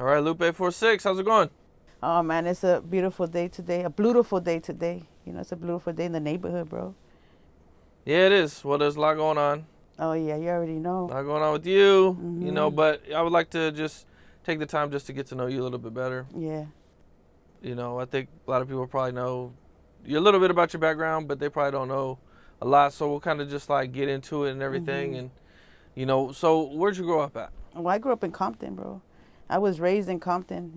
right, Lupe 46, how's it going? Oh man, it's a beautiful day today. A beautiful day today. It's a beautiful day in the neighborhood, bro. Yeah, it is. Well, there's a lot going on. Oh yeah, you already A know. lot going on with you, Mhm. but I would like to just take the time just to get to know you a little bit better. Yeah. I think a lot of people probably know you a little bit about your background, but they probably don't know a lot. So we'll kind of just like get into it and everything. Mhm. And, so where'd you grow up at? Well, I grew up in Compton, bro. I was raised in Compton.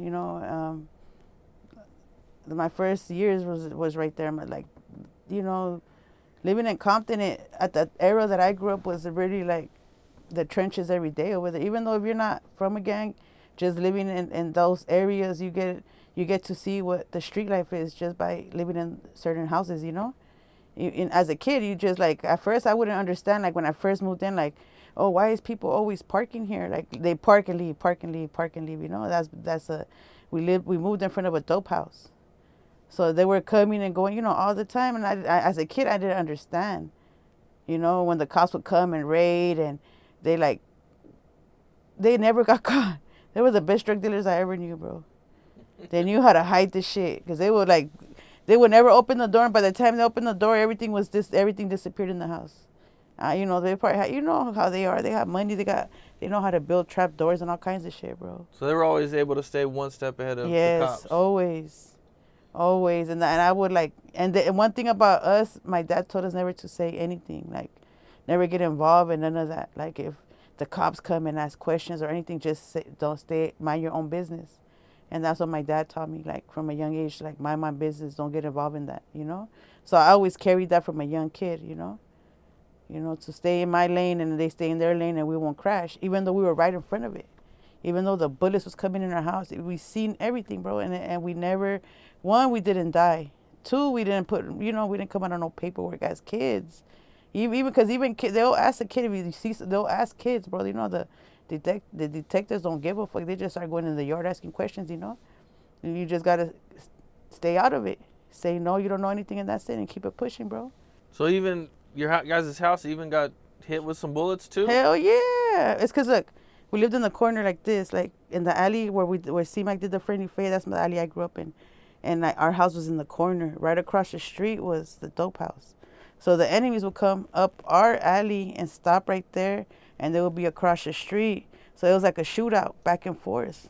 My first years was right there. Like, you know, living in Compton at the era that I grew up was really like the trenches every day over there. Even though if you're not from a gang, just living in those areas, you get to see what the street life is just by living in certain houses. As a kid, you just like at first I wouldn't understand. Like when I first moved in, like, oh, why is people always parking here? Like they park and leave, park and leave, park and leave. We moved in front of a dope house. So they were coming and going, all the time. And as a kid, I didn't understand. When the cops would come and raid, and they like, they never got caught. They were the best drug dealers I ever knew, bro. They knew how to hide the shit because they would never open the door. And by the time they opened the door, everything disappeared in the house. They probably you know how they are. They have money. They know how to build trap doors and all kinds of shit, bro. So they were always able to stay one step ahead of the Yes, cops. always. Always. And I would like, and one thing about us, my dad told us never to say anything, like never get involved in none of that. Like if the cops come and ask questions or anything, just don't mind your own business. And that's what my dad taught me, like from a young age, like mind my business, don't get involved in that. So I always carried that from a young kid. To stay in my lane and they stay in their lane and we won't crash, even though we were right in front of it. Even though the bullets was coming in our house, we seen everything, bro, and we never, one, we didn't die. Two, we didn't we didn't come out on no paperwork as kids. Even because even kids, they'll ask a kid if you see, they'll ask kids, bro. The detectives don't give a fuck. They just start going in the yard asking questions. And you just gotta stay out of it. Say no, you don't know anything, and that's it, and keep it pushing, bro. So even your guys' house even got hit with some bullets too? Hell yeah! It's cause look, we lived in the corner like this, like in the alley where C-Mac did the friendly fade. That's the alley I grew up in, and like our house was in the corner. Right across the street was the dope house. So the enemies would come up our alley and stop right there, and they would be across the street. So it was like a shootout back and forth.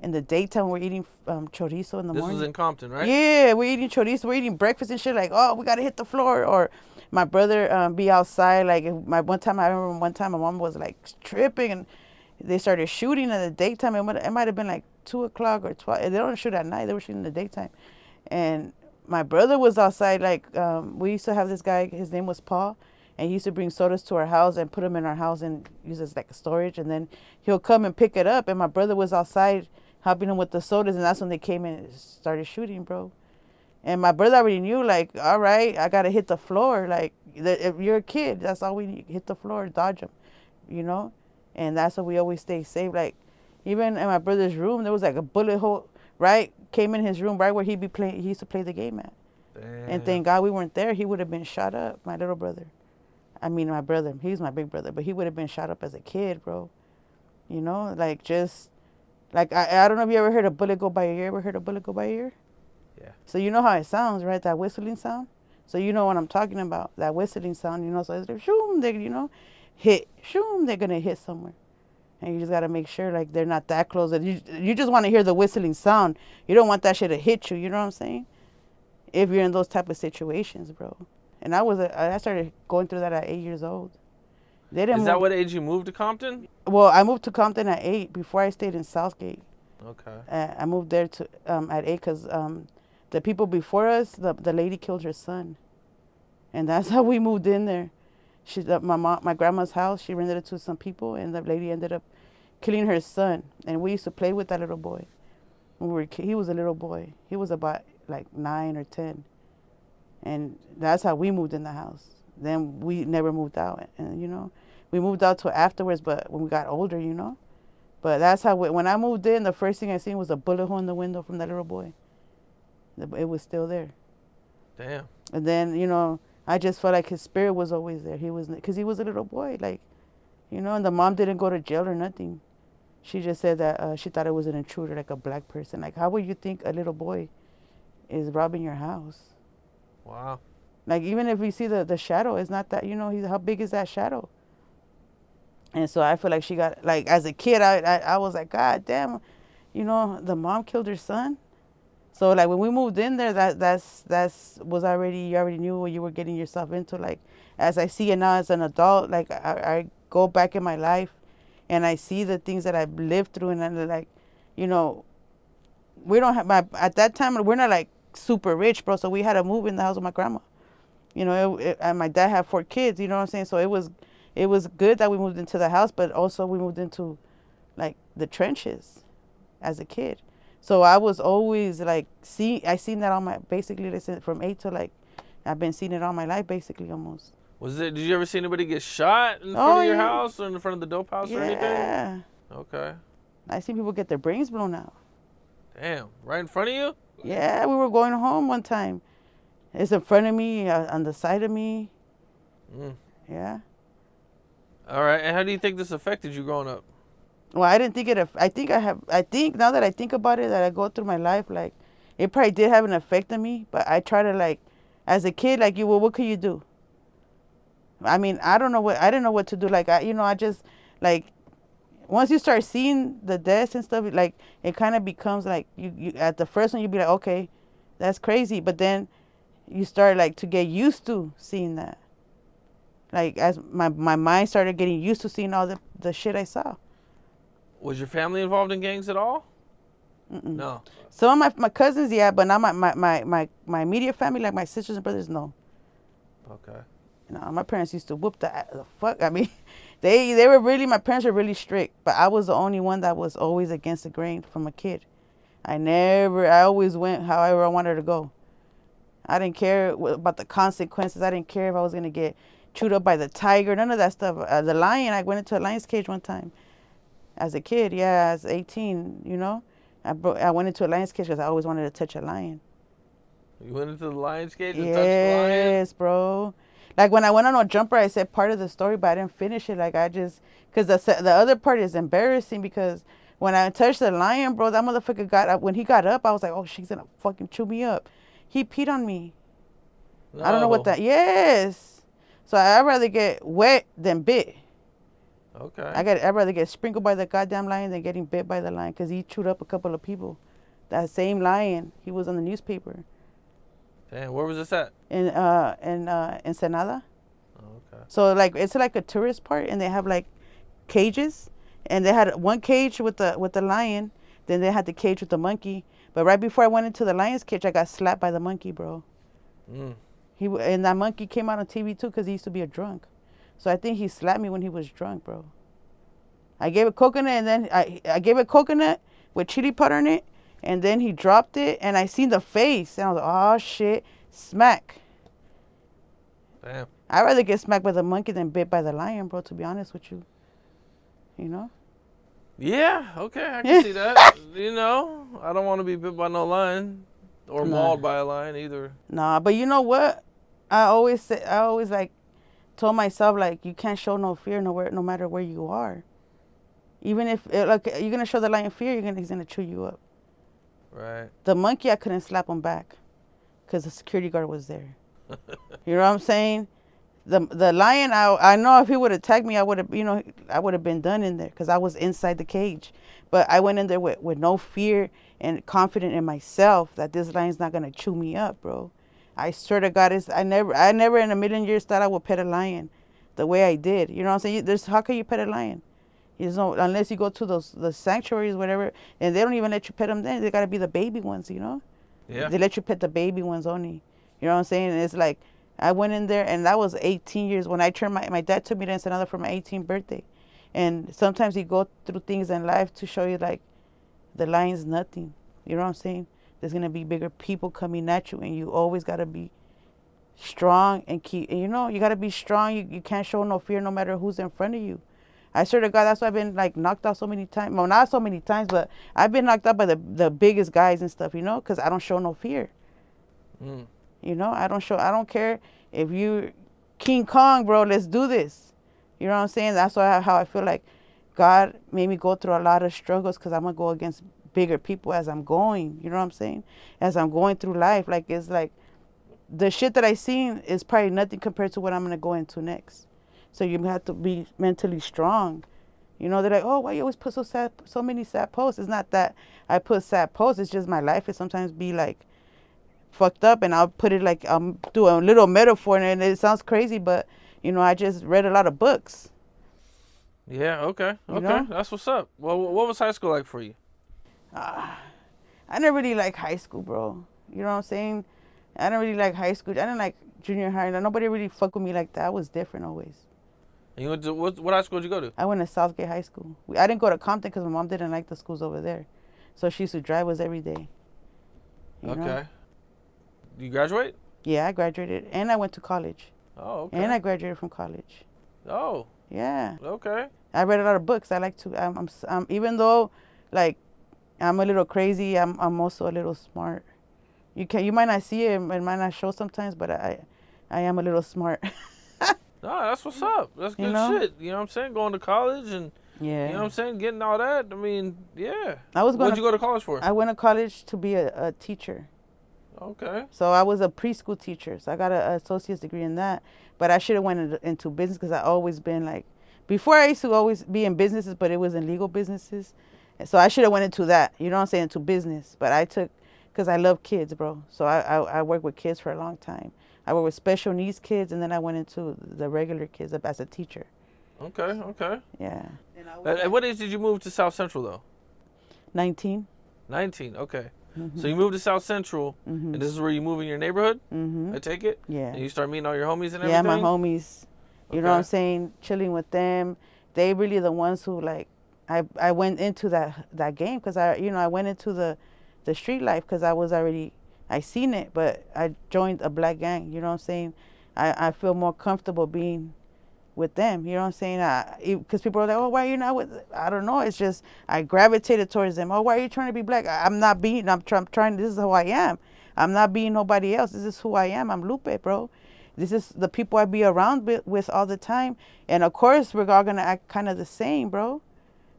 In the daytime, we're eating chorizo in the morning. This was in Compton, right? Yeah, we're eating chorizo. We're eating breakfast and shit. Like, oh, we gotta hit the floor. Or my brother be outside. Like, I remember one time my mom was like tripping, and they started shooting in the daytime. It might have been like 2 o'clock or 12. They don't shoot at night. They were shooting in the daytime. And my brother was outside. Like, we used to have this guy. His name was Paul. And he used to bring sodas to our house and put them in our house and use it as like a storage. And then he'll come and pick it up. And my brother was outside helping him with the sodas. And that's when they came in and started shooting, bro. And my brother already knew, like, all right, I got to hit the floor. Like, if you're a kid, that's all we need. Hit the floor, dodge them, And that's why we always stay safe. Like, even in my brother's room, there was like a bullet hole, right? Came in his room right where he used to play the game at. Damn. And thank God we weren't there. He would have been shot up, my little brother. I mean, my brother, he's my big brother, but he would have been shot up as a kid, bro. Like just, like, I don't know if you ever heard a bullet go by your ear. Ever heard a bullet go by your ear? Yeah. So you know how it sounds, right? That whistling sound. So you know what I'm talking about, that whistling sound, So it's like, shoom, they, hit, shoom, they're going to hit somewhere. And you just got to make sure, like, they're not that close. That you just want to hear the whistling sound. You don't want that shit to hit you, you know what I'm saying? If you're in those type of situations, bro. And I started going through that at 8 years old. Is that what age you moved to Compton? Well, I moved to Compton at 8 before I stayed in Southgate. Okay. I moved there at 8 because the people before us, the lady killed her son. And that's how we moved in there. My grandma's house, she rented it to some people, and the lady ended up killing her son. And we used to play with that little boy. He was a little boy. He was about like 9 or 10. And that's how we moved in the house. Then we never moved out. And, we moved out till afterwards, but when we got older, But that's how, when I moved in, the first thing I seen was a bullet hole in the window from that little boy. It was still there. Damn. And then, I just felt like his spirit was always there. Because he was a little boy, like, and the mom didn't go to jail or nothing. She just said that she thought it was an intruder, like a black person. Like, how would you think a little boy is robbing your house? Wow. Like, even if we see the shadow, it's not that, how big is that shadow? And so I feel like she got, like, as a kid, I was like, God damn, the mom killed her son. So, like, when we moved in there, that's was already, you already knew what you were getting yourself into. Like, as I see it now as an adult, like, I go back in my life and I see the things that I've lived through, and I'm like, we don't have, at that time, we're not, like, super rich, bro, so we had to move in the house with my grandma. And my dad had 4 kids, you know what I'm saying? So it was good that we moved into the house, but also we moved into, like, the trenches as a kid. So I was always like, I seen that basically listen from 8 to, like, I've been seeing it all my life, basically, almost. Did you ever see anybody get shot in front of your house or in front of the dope house or anything? Yeah. Okay. I seen people get their brains blown out. Damn, right in front of you? Yeah, we were going home one time. It's in front of me, on the side of me. Yeah. All right, and how do you think this affected you growing up? Well, I didn't think I think now that I think about it, that I go through my life, like, it probably did have an effect on me, but I try to, like, as a kid, like, what could you do? I mean, I didn't know what to do. Like, I just, like, once you start seeing the deaths and stuff, like, it kind of becomes like, you at the first one, you'd be like, okay, that's crazy. But then you start, like, to get used to seeing that. Like, as my mind started getting used to seeing all the shit I saw. Was your family involved in gangs at all? Mm-mm. No. Some of my cousins, yeah, but not my immediate family, like my sisters and brothers, no. Okay. My parents used to whoop the fuck. I mean, they were really, my parents were really strict, but I was the only one that was always against the grain from a kid. I always went however I wanted to go. I didn't care about the consequences. I didn't care if I was going to get chewed up by the tiger, none of that stuff. The lion, I went into a lion's cage one time as a kid, as 18, I went into a lion's cage because I always wanted to touch a lion. You went into the lion's cage and touched the lion? Yes, bro. Like, when I went on a jumper, I said part of the story, but I didn't finish it. Like, because the other part is embarrassing, because when I touched the lion, bro, that motherfucker got up. When he got up, I was like, oh, she's going to fucking chew me up. He peed on me. No. I don't know what that, yes. So I'd rather get wet than bit. Okay. I'd rather get sprinkled by the goddamn lion than getting bit by the lion, because he chewed up a couple of people. That same lion, he was on the newspaper. Damn, where was this at? In Ensenada. Oh, okay. So, like, it's like a tourist part, and they have, like, cages, and they had one cage with the lion, then they had the cage with the monkey. But right before I went into the lion's cage, I got slapped by the monkey, bro. And that monkey came out on TV too, because he used to be a drunk. So I think he slapped me when he was drunk, bro. I gave it coconut, and then I gave it coconut with chili powder in it, and then he dropped it, and I seen the face, and I was like, oh shit, smack. Damn. I'd rather get smacked by the monkey than bit by the lion, bro, to be honest with you. Yeah, okay, I can see that. I don't want to be bit by no lion or mauled by a lion either. Nah, but you know what? I always like told myself, like, you can't show no fear no matter where you are. Even if like you're gonna show the lion fear, he's gonna chew you up. Right. The monkey, I couldn't slap him back because the security guard was there. You know what I'm saying? The lion, I know if he would have attacked me, I would have been done in there, because I was inside the cage. But I went in there with no fear and confident in myself that this lion's not gonna chew me up, bro. I swear to God, I never in a million years thought I would pet a lion the way I did. You know what I'm saying? How can you pet a lion? Unless you go to the sanctuaries, whatever, and they don't even let you pet them then. They gotta be the baby ones, Yeah. They let you pet the baby ones only. You know what I'm saying? And it's like, I went in there, and that was 18 years when I turned my dad took me to Ensenada for my 18th birthday. And sometimes you go through things in life to show you, like, the lion's nothing. You know what I'm saying? There's going to be bigger people coming at you, and you always got to be strong and you got to be strong. You can't show no fear no matter who's in front of you. I swear to God, that's why I've been, like, knocked out so many times. Well, not so many times, but I've been knocked out by the biggest guys and stuff, because I don't show no fear. I don't care if you King Kong, bro, let's do this. You know what I'm saying? That's how I feel like God made me go through a lot of struggles because I'm going to go against bigger people as I'm going. You know what I'm saying? As I'm going through life. Like, it's like the shit that I seen is probably nothing compared to what I'm going to go into next. So you have to be mentally strong. You know, they're like, oh, why you always put so many sad posts? It's not that I put sad posts. It's just my life. It sometimes be like fucked up, and I'll put it like I'm doing a little metaphor, and it sounds crazy, but you know, I just read a lot of books. Yeah, okay. You Okay. know? That's what's up. Well, what was high school like for you? I never really liked high school, bro. You know what I'm saying? I didn't really like high school. I didn't like junior high. Nobody really fucked with me like that. I was different always. And you went to what high school did you go to? I went to Southgate High School. I didn't go to Compton because my mom didn't like the schools over there. So she used to drive us every day. You know? Okay. You graduate? Yeah, I graduated. And I went to college. Oh, okay. And I graduated from college. Oh, Yeah. okay. I read a lot of books. I like to, even though, like, I'm a little crazy, I'm also a little smart. You might not see it, it might not show sometimes, but I am a little smart. No, that's what's up. That's good You know? shit. You know what I'm saying? Going to college and, Yeah. you know what I'm saying? Getting all that. I mean, yeah. I was going What'd you go to college for? I went to college to be a teacher. Okay. So I was a preschool teacher. So I got an associate's degree in that. But I should have went into business because I always been like, before I used to always be in businesses, but it was in legal businesses. So I should have went into that. You know what I'm saying? Into business. But I took, because I love kids, bro. So I worked with kids for a long time. I worked with special needs kids, and then I went into the regular kids as a teacher. Okay, okay. Yeah. At what age did you move to South Central, though? 19. 19, okay. Mm-hmm. So you moved to South Central, Mm-hmm. and this is where you move in your neighborhood, Mm-hmm. I take it? Yeah. And you start meeting all your homies and everything? Yeah, my homies. You know what I'm Okay. saying? Chilling with them. They really the ones who like. I went into that game because I went into the street life because I seen it, but I joined a black gang. You know what I'm saying? I feel more comfortable being with them. You know what I'm saying? Because people are like, oh, why are you not with? I don't know. It's just I gravitated towards them. Oh, why are you trying to be black? I'm not being. I'm trying. This is who I am. I'm not being nobody else. This is who I am. I'm Lupe, bro. This is the people I be around with all the time. And of course, we're all gonna act kind of the same, bro.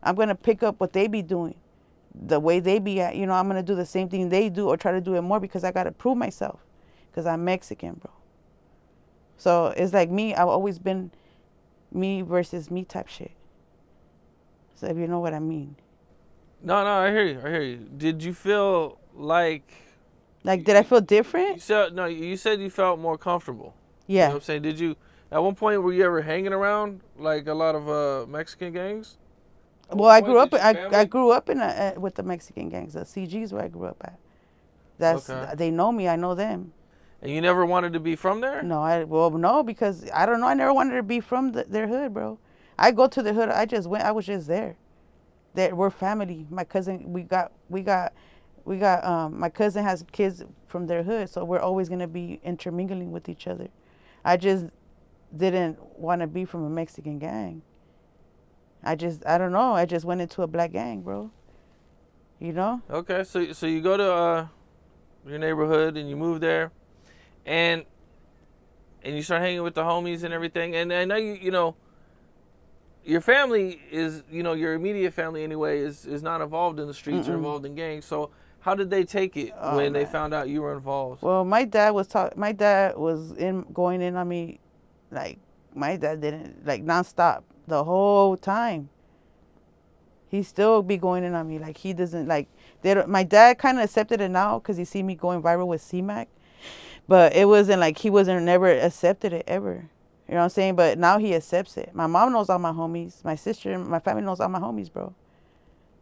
I'm gonna pick up what they be doing, the way they be at. You know, I'm gonna do the same thing they do or try to do it more because I gotta prove myself, because I'm Mexican, bro. So it's like me. I've always been me versus me type shit. So if you know what I mean. No, I hear you. I hear you. Did you feel like... Like, did I feel different? You said you felt more comfortable. You know Yeah. what I'm saying? Did you... At one point, were you ever hanging around, like, a lot of Mexican gangs? Well, I grew up. I grew up with the Mexican gangs. The CG's where I grew up at. Okay. They know me. I know them. And you never wanted to be from there? No, because I don't know. I never wanted to be from their hood, bro. I go to the hood. I was just there. We're family. My cousin. We got. My cousin has kids from their hood, so we're always gonna be intermingling with each other. I just didn't want to be from a Mexican gang. I don't know. I just went into a black gang, bro. You know? Okay, so you go to your neighborhood and you move there, and you start hanging with the homies and everything. And I know you know your family is, you know, your immediate family anyway is not involved in the streets or involved in gangs. So how did they take it when they found out you were involved? Well, my dad was going in on me, like my dad didn't, like, nonstop the whole time. He still be going in on me, like he doesn't like. My dad kind of accepted it now because he see me going viral with C-Mac, but it wasn't like he wasn't never accepted it ever. You know what I'm saying? But now he accepts it. My mom knows all my homies. My sister, my family knows all my homies, bro.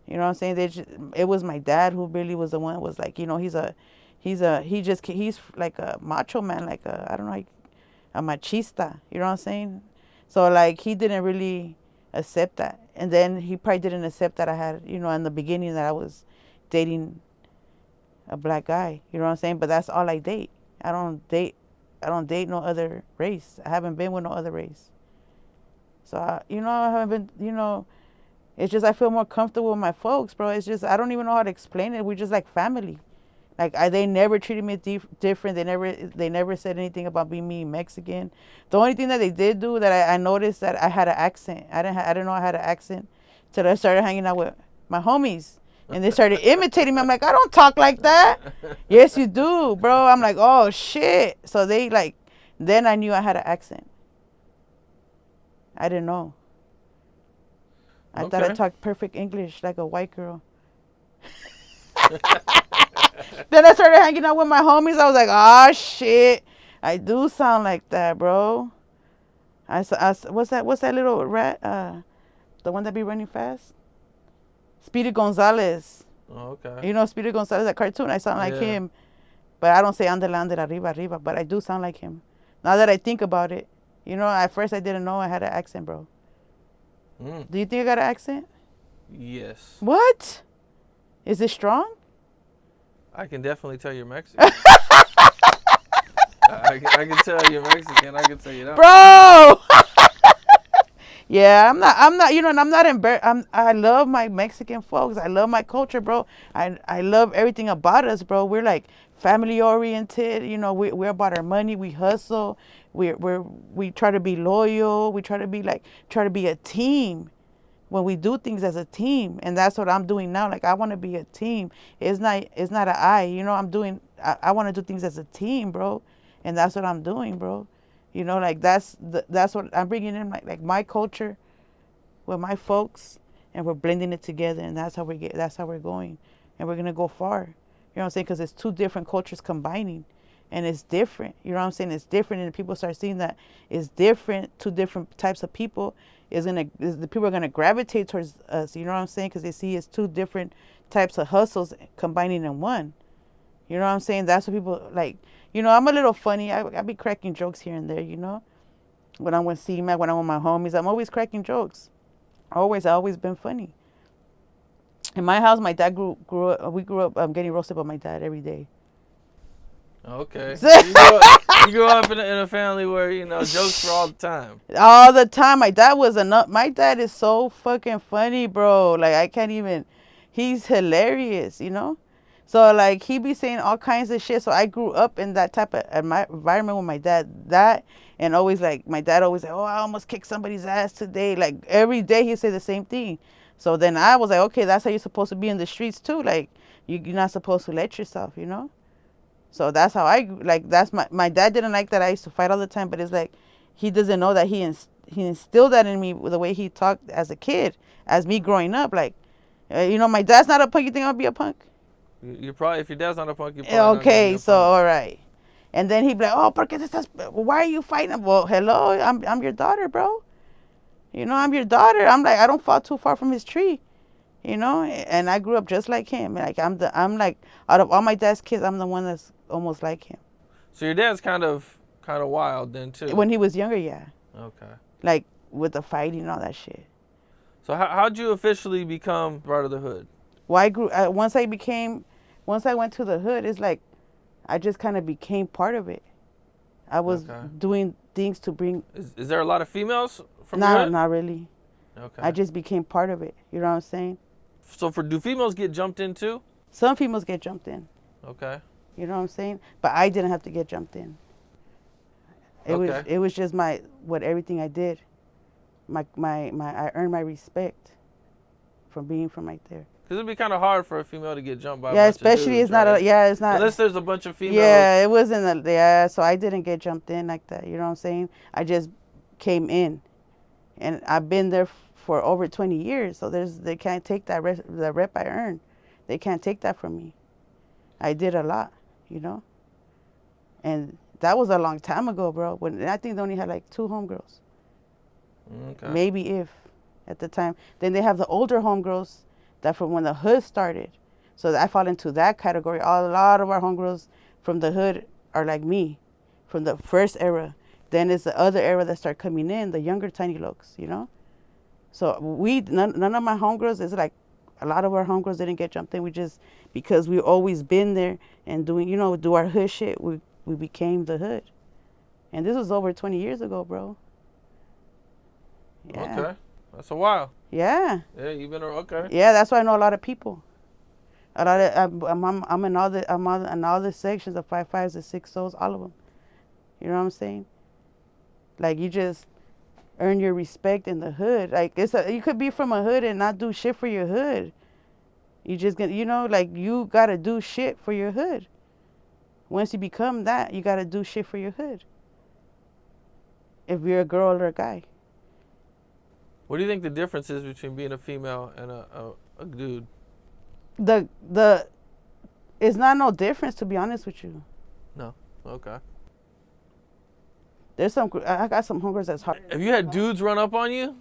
You know what I'm saying? It was my dad who really was the one. Was like, you know, he's like a macho man, like I don't know, like a machista. You know what I'm saying? So like he didn't really accept that, and then he probably didn't accept that I had, you know, in the beginning that I was dating a black guy. You know what I'm saying? But that's all I date. I don't date no other race. I haven't been with no other race. So I haven't been, you know. It's just I feel more comfortable with my folks, bro. It's just I don't even know how to explain it. We're just like family. Like they never treated me different. They never said anything about being Mexican. The only thing that they did do that I noticed that I had an accent. I didn't know I had an accent So I started hanging out with my homies. And they started imitating me. I'm like, I don't talk like that. Yes, you do, bro. I'm like, oh, shit. So they like, then I knew I had an accent. I didn't know. I thought I talked perfect English like a white girl. Then I started hanging out with my homies. I was like, oh, shit. I do sound like that, bro. What's that little rat? The one that be running fast? Speedy Gonzalez. Oh, okay. You know Speedy Gonzalez, that cartoon? I sound like him. But I don't say ande arriba, arriba. But I do sound like him. Now that I think about it. You know, at first I didn't know I had an accent, bro. Do you think I got an accent? Yes. What? Is it strong? I can definitely tell you're Mexican. I can tell you're Mexican. I can tell you that. Bro! Yeah, I'm not, you know, and I'm not embarrassed. I love my Mexican folks. I love my culture, bro. I love everything about us, bro. We're like family oriented. You know, we're about our money. We hustle. We try to be loyal. We try to be a team when we do things as a team. And that's what I'm doing now. Like, I want to be a team. It's not an I, you know, I want to do things as a team, bro. And that's what I'm doing, bro. You know, like that's what I'm bringing in, like my culture with my folks, and we're blending it together, and that's how we're going, and we're gonna go far. You know what I'm saying? Because it's two different cultures combining, and it's different. You know what I'm saying? It's different, and people start seeing that it's different. Two different types of people the people are gonna gravitate towards us. You know what I'm saying? Because they see it's two different types of hustles combining in one. You know what I'm saying? That's what people like. You know, I'm a little funny. I be cracking jokes here and there, you know. When I'm with C-Mac, when I'm with my homies, I'm always cracking jokes. I always been funny. In my house, my dad we grew up getting roasted by my dad every day. Okay. You grew up in a family where, you know, jokes were all the time. All the time. My dad is so fucking funny, bro. Like, I can't even. He's hilarious, you know. So, like, he be saying all kinds of shit. So, I grew up in that type of environment with my dad. That, and always, like, my dad always say, oh, I almost kicked somebody's ass today. Like, every day he'd say the same thing. So, then I was like, okay, that's how you're supposed to be in the streets, too. Like, you're not supposed to let yourself, you know? So, that's how my dad didn't like that I used to fight all the time. But it's like, he doesn't know that he instilled that in me with the way he talked as a kid, as me growing up. Like, you know, my dad's not a punk. You think I'll be a punk? You're probably, if your dad's not a punk, you're probably okay, not so all right. And then he'd be like, oh, why are you fighting? Well, hello, I'm your daughter, bro. You know, I'm your daughter. I'm like, I don't fall too far from his tree. You know, and I grew up just like him. Like, I'm like, out of all my dad's kids, I'm the one that's almost like him. So your dad's kind of wild then too. When he was younger, yeah. Okay. Like with the fighting and all that shit. So how'd you officially become part of the hood? Well, once I went to the hood, it's like I just kind of became part of it. I was doing things to bring. Is there a lot of females from your hood? Not really. Okay. I just became part of it. You know what I'm saying? So do females get jumped in too? Some females get jumped in. Okay. You know what I'm saying? But I didn't have to get jumped in. It was just everything I did. I earned my respect from being from right there. Because it'd be kind of hard for a female to get jumped by a bunch especially of dudes, it's not. Unless there's a bunch of females. Yeah, it wasn't so I didn't get jumped in like that. You know what I'm saying? I just came in. And I've been there for over 20 years. So they can't take the rep I earned. They can't take that from me. I did a lot, you know? And that was a long time ago, bro. When I think they only had like 2 homegirls. Okay. Maybe if at the time. Then they have the older homegirls that from when the hood started. So I fall into that category. A lot of our homegirls from the hood are like me, from the first era. Then it's the other era that start coming in, the younger tiny looks, you know? So none of my homegirls, is like a lot of our homegirls didn't get jumped in. We just, because we always been there and doing, you know, do our hood shit, we became the hood. And this was over 20 years ago, bro. Yeah. Okay. That's a while. Yeah. Yeah, you've been okay. Yeah, that's why I know a lot of people. A lot of I'm in all the sections of 5'5s and 6 souls, all of them. You know what I'm saying? Like you just earn your respect in the hood. Like you could be from a hood and not do shit for your hood. You just get, like you gotta do shit for your hood. Once you become that, you gotta do shit for your hood. If you're a girl or a guy. What do you think the difference is between being a female and a dude? The it's not no difference, to be honest with you. No. Okay. I got some homegirls that's hard. Have you had dudes run up on you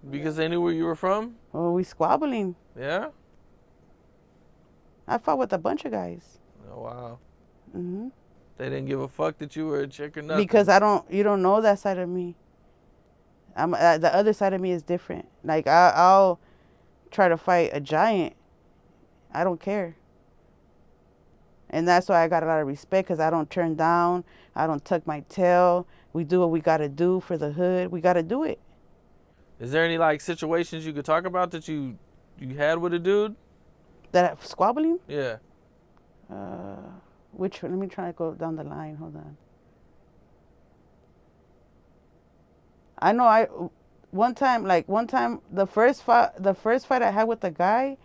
because they knew where you were from? Oh, we squabbling. Yeah. I fought with a bunch of guys. Oh wow. Mhm. They didn't give a fuck that you were a chick or nothing. Because you don't know that side of me. The other side of me is different. Like I'll try to fight a giant. I don't care. And that's why I got a lot of respect, because I don't turn down. I don't tuck my tail. We do what we got to do for the hood. We got to do it. Is there any like situations you could talk about that you had with a dude? That squabbling? Yeah. Which one? Let me try to go down the line. Hold on. I know one time the first fight I had with the guy,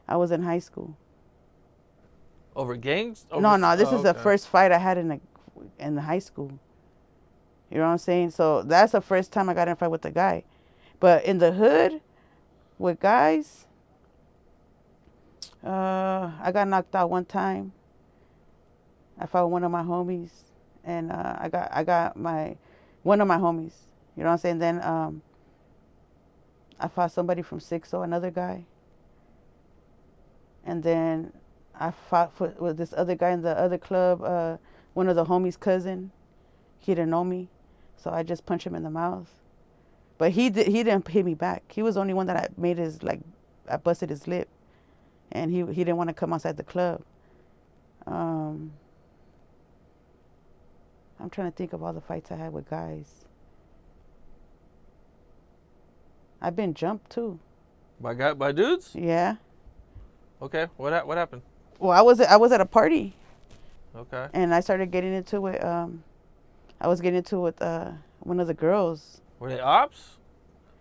I was in high school. Over gangs? No, this is the okay. first fight I had in the high school. You know what I'm saying? So that's the first time I got in a fight with the guy. But in the hood, with guys, I got knocked out one time. I fought one of my homies, and I got one of my homies. You know what I'm saying? Then I fought somebody from Sixo, another guy. And then I fought with this other guy in the other club, one of the homies' cousin. He didn't know me, so I just punched him in the mouth. But he didn't hit me back. He was the only one that I busted his lip, and he didn't want to come outside the club. I'm trying to think of all the fights I had with guys. I've been jumped too. By dudes? Yeah. Okay. What happened? Well, I was at a party. Okay. And I started getting into it. I was getting into it with one of the girls. Were they ops?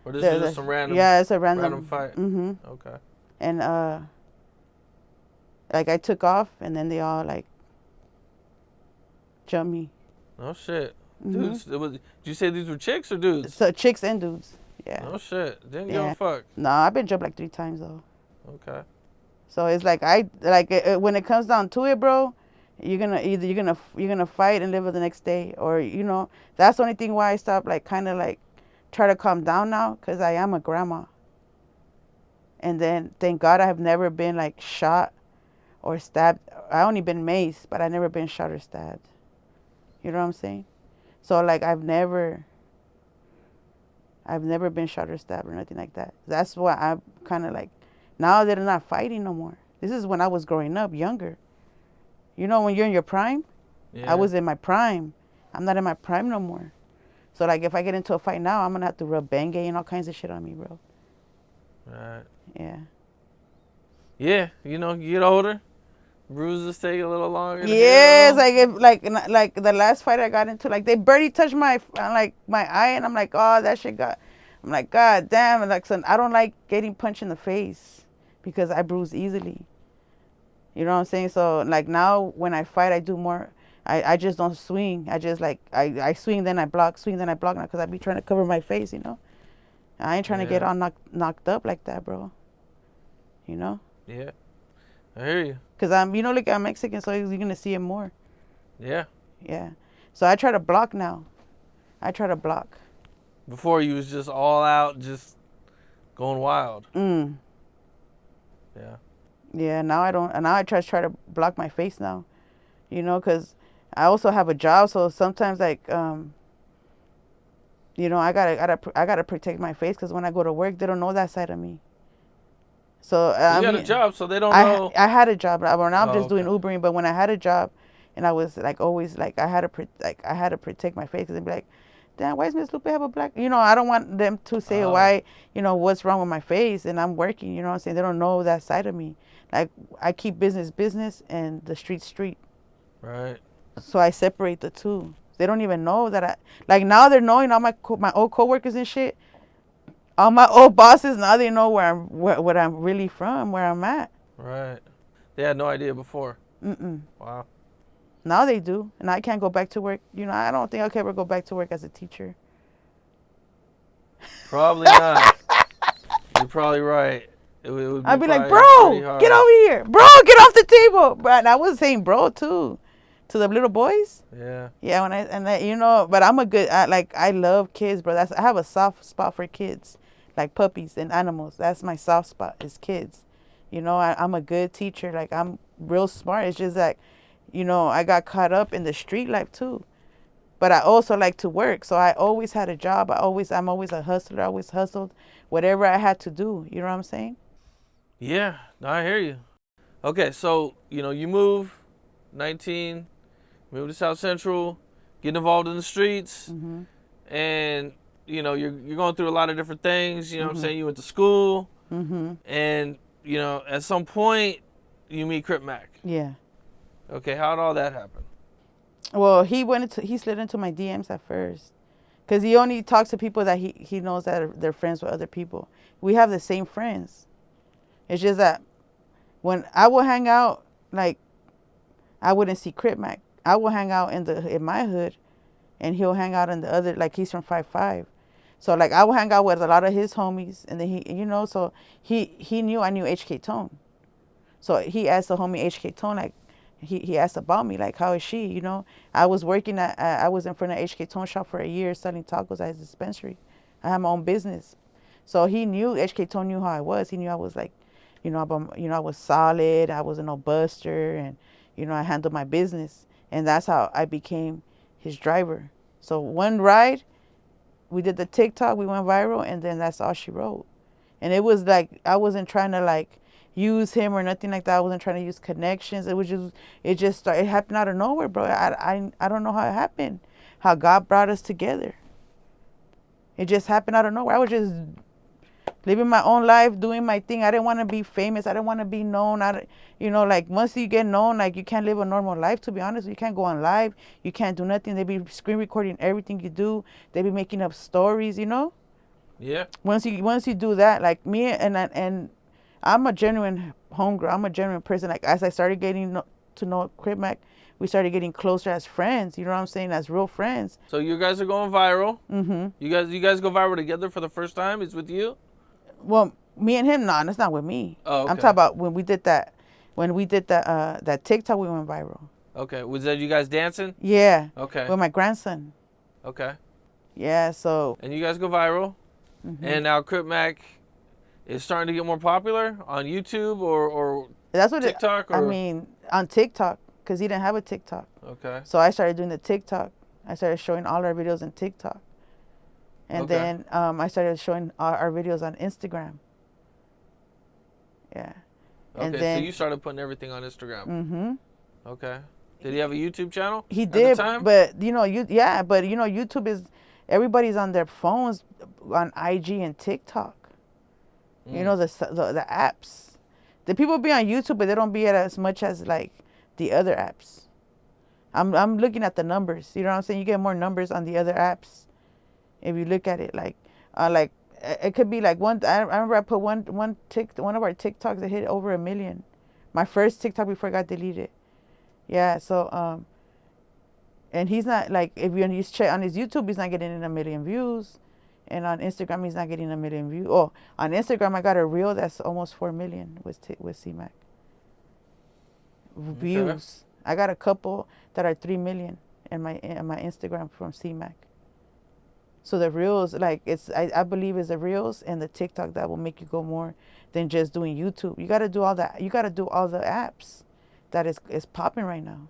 Or this is just some random? Yeah, it's a random fight. Mhm. Okay. And like I took off, and then they all like jumped me. Oh shit. Mm-hmm. Dudes. Did you say these were chicks or dudes? So chicks and dudes. Yeah. Oh shit. Didn't give a fuck. No, I've been jumped like 3 times though. Okay. So it's like when it comes down to it, bro, you're gonna fight and live with the next day, or that's the only thing why I stopped try to calm down now, because I am a grandma. And then thank God I have never been like shot or stabbed. I only been maced, but I never been shot or stabbed. You know what I'm saying? So like I've never been shot or stabbed or nothing like that. That's why I'm kind of like, now they're not fighting no more. This is when I was growing up, younger. You know, when you're in your prime? Yeah. I was in my prime. I'm not in my prime no more. So like if I get into a fight now, I'm going to have to rub Bengay and all kinds of shit on me, bro. Right. Yeah. Yeah, you get older, bruises take a little longer. Yes, like the last fight I got into, like they barely touched my eye, and I'm like, oh, that shit got. I'm like, God damn, and like, son, I don't like getting punched in the face because I bruise easily. You know what I'm saying? So like now when I fight, I do more. I just don't swing. I just I swing, then I block, swing, then I block now, because I be trying to cover my face, I ain't trying to get all knocked up like that, bro. Yeah, I hear you. Because I'm Mexican, so you're going to see it more. Yeah. Yeah. So I try to block now. I try to block. Before you was just all out, just going wild. Yeah. Yeah, now I don't. And now I try to block my face now, because I also have a job. So sometimes I gotta protect my face, because when I go to work, they don't know that side of me. So you got a job, so they don't know. I had a job. Now I'm just doing okay. Ubering. But when I had a job, and I was always I had to protect my face, because they'd be like, "Damn, why does Miss Lupe have a black?" I don't want them to say why. What's wrong with my face, and I'm working. You know what I'm saying? They don't know that side of me. Like I keep business, and the street. Right. So I separate the two. They don't even know that like now they're knowing all my old coworkers and shit. All my old bosses, now they know what I'm really from, where I'm at. Right. They had no idea before. Mm-mm. Wow. Now they do, and I can't go back to work. I don't think I could ever go back to work as a teacher. Probably not. You're probably right. It would be I'd be like, pretty bro, hard. get over here. Bro, get off the table. But I was saying bro, too, to the little boys. Yeah. Yeah, but I'm I love kids, bro. I have a soft spot for kids, like puppies and animals. That's my soft spot is kids. I'm a good teacher. Like, I'm real smart. It's just like, I got caught up in the street life, too. But I also like to work. So I always had a job. I'm always a hustler. I always hustled whatever I had to do. You know what I'm saying? Yeah. No, I hear you. Okay, so, you move, 19, move to South Central, get involved in the streets, Mm-hmm. and, you're going through a lot of different things. You know what I'm Mm-hmm. saying? You went to school, Mm-hmm. and, at some point, you meet Crip Mac. Yeah. Okay, how did all that happen? Well, he slid into my DMs at first. Because he only talks to people that he knows that they're friends with other people. We have the same friends. It's just that when I will hang out, like, I wouldn't see Crip Mac. I will hang out in my hood, and he'll hang out in the other, like, he's from 5-5. So, like, I will hang out with a lot of his homies, and then so he knew I knew HK Tone. So he asked the homie HK Tone, like, he asked about me, like, how is she, I was I was in front of HK Tone shop for a year selling tacos at his dispensary. I had my own business. So he knew, HK Tone knew how I was. He knew I was like, I was solid. I wasn't no buster, and, I handled my business. And that's how I became his driver. So one ride, we did the TikTok, we went viral, and then that's all she wrote. And it was like, I wasn't trying to like use him or nothing like that. I wasn't trying to use connections. It happened out of nowhere, bro. I don't know how it happened, how God brought us together. It just happened out of nowhere. I was just living my own life, doing my thing. I didn't want to be famous. I didn't want to be known. Like, once you get known, like, you can't live a normal life, to be honest. You can't go on live. You can't do nothing. They be screen recording everything you do. They be making up stories, Yeah. Once you do that, like me, and I'm a genuine homegirl. I'm a genuine person. Like, as I started getting to know Crip Mac, we started getting closer as friends. You know what I'm saying? As real friends. So you guys are going viral. Mm-hmm. You guys go viral together for the first time? It's with you? Well, me and him, nah, that's not with me. Oh, okay. I'm talking about when we did that that TikTok, we went viral. Okay. Was that you guys dancing? Yeah. Okay. With my grandson. Okay. Yeah, so. And you guys go viral. Mm-hmm. And now Crip Mac is starting to get more popular on YouTube or That's what TikTok? on TikTok, because he didn't have a TikTok. Okay. So I started doing the TikTok. I started showing all our videos on TikTok. And Okay. then I started showing our videos on Instagram. Yeah. Okay, And then, so you started putting everything on Instagram. Mm-hmm. Okay. Did he have a YouTube channel? He at did, the time? but YouTube is, everybody's on their phones on IG and TikTok. The apps. The people be on YouTube, but they don't be at as much as like the other apps. I'm looking at the numbers. You know what I'm saying? You get more numbers on the other apps if you look at it. Like it could be like one. I remember I put one of our TikToks that hit over 1 million. My first TikTok before it got deleted. Yeah. So and he's not like, if you check on his YouTube, he's not getting 1 million views. And on Instagram, he's not getting 1 million views. Oh, on Instagram, I got a reel that's almost 4 million with C-Mac. Views. I got a couple that are 3 million in my Instagram from C-Mac. So the reels, like, I believe it's the reels and the TikTok that will make you go more than just doing YouTube. You got to do all that. You got to do all the apps that is popping right now.